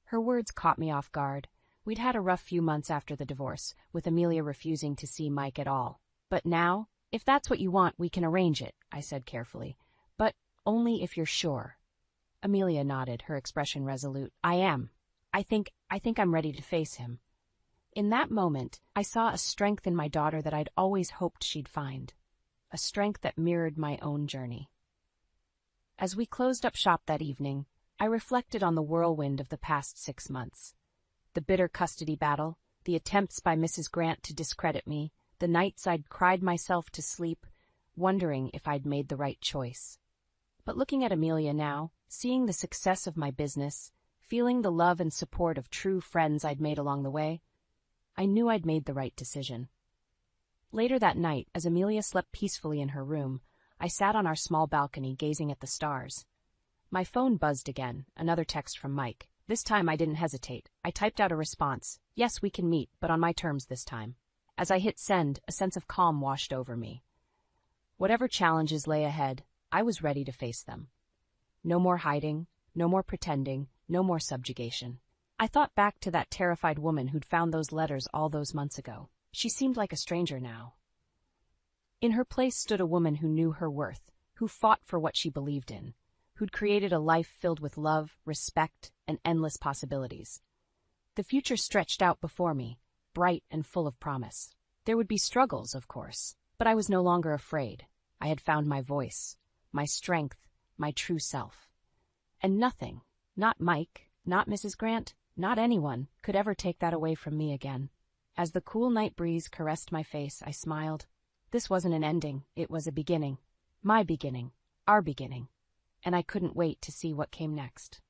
Her words caught me off guard. We'd had a rough few months after the divorce, with Amelia refusing to see Mike at all. "But now, if that's what you want, we can arrange it," I said carefully. "But only if you're sure." Amelia nodded, her expression resolute. "I am. I think I'm ready to face him." In that moment, I saw a strength in my daughter that I'd always hoped she'd find. A strength that mirrored my own journey. As we closed up shop that evening, I reflected on the whirlwind of the past 6 months. The bitter custody battle, the attempts by Mrs. Grant to discredit me, the nights I'd cried myself to sleep, wondering if I'd made the right choice. But looking at Amelia now, seeing the success of my business, feeling the love and support of true friends I'd made along the way, I knew I'd made the right decision. Later that night, as Amelia slept peacefully in her room, I sat on our small balcony gazing at the stars. My phone buzzed again, another text from Mike. This time I didn't hesitate. I typed out a response. "Yes, we can meet, but on my terms this time." As I hit send, a sense of calm washed over me. Whatever challenges lay ahead, I was ready to face them. No more hiding, no more pretending, no more subjugation. I thought back to that terrified woman who'd found those letters all those months ago. She seemed like a stranger now. In her place stood a woman who knew her worth, who fought for what she believed in, who'd created a life filled with love, respect, and endless possibilities. The future stretched out before me, bright and full of promise. There would be struggles, of course, but I was no longer afraid. I had found my voice, my strength, my true self. And nothing, not Mike, not Mrs. Grant, not anyone, could ever take that away from me again. As the cool night breeze caressed my face, I smiled. This wasn't an ending, it was a beginning. My beginning, our beginning. And I couldn't wait to see what came next.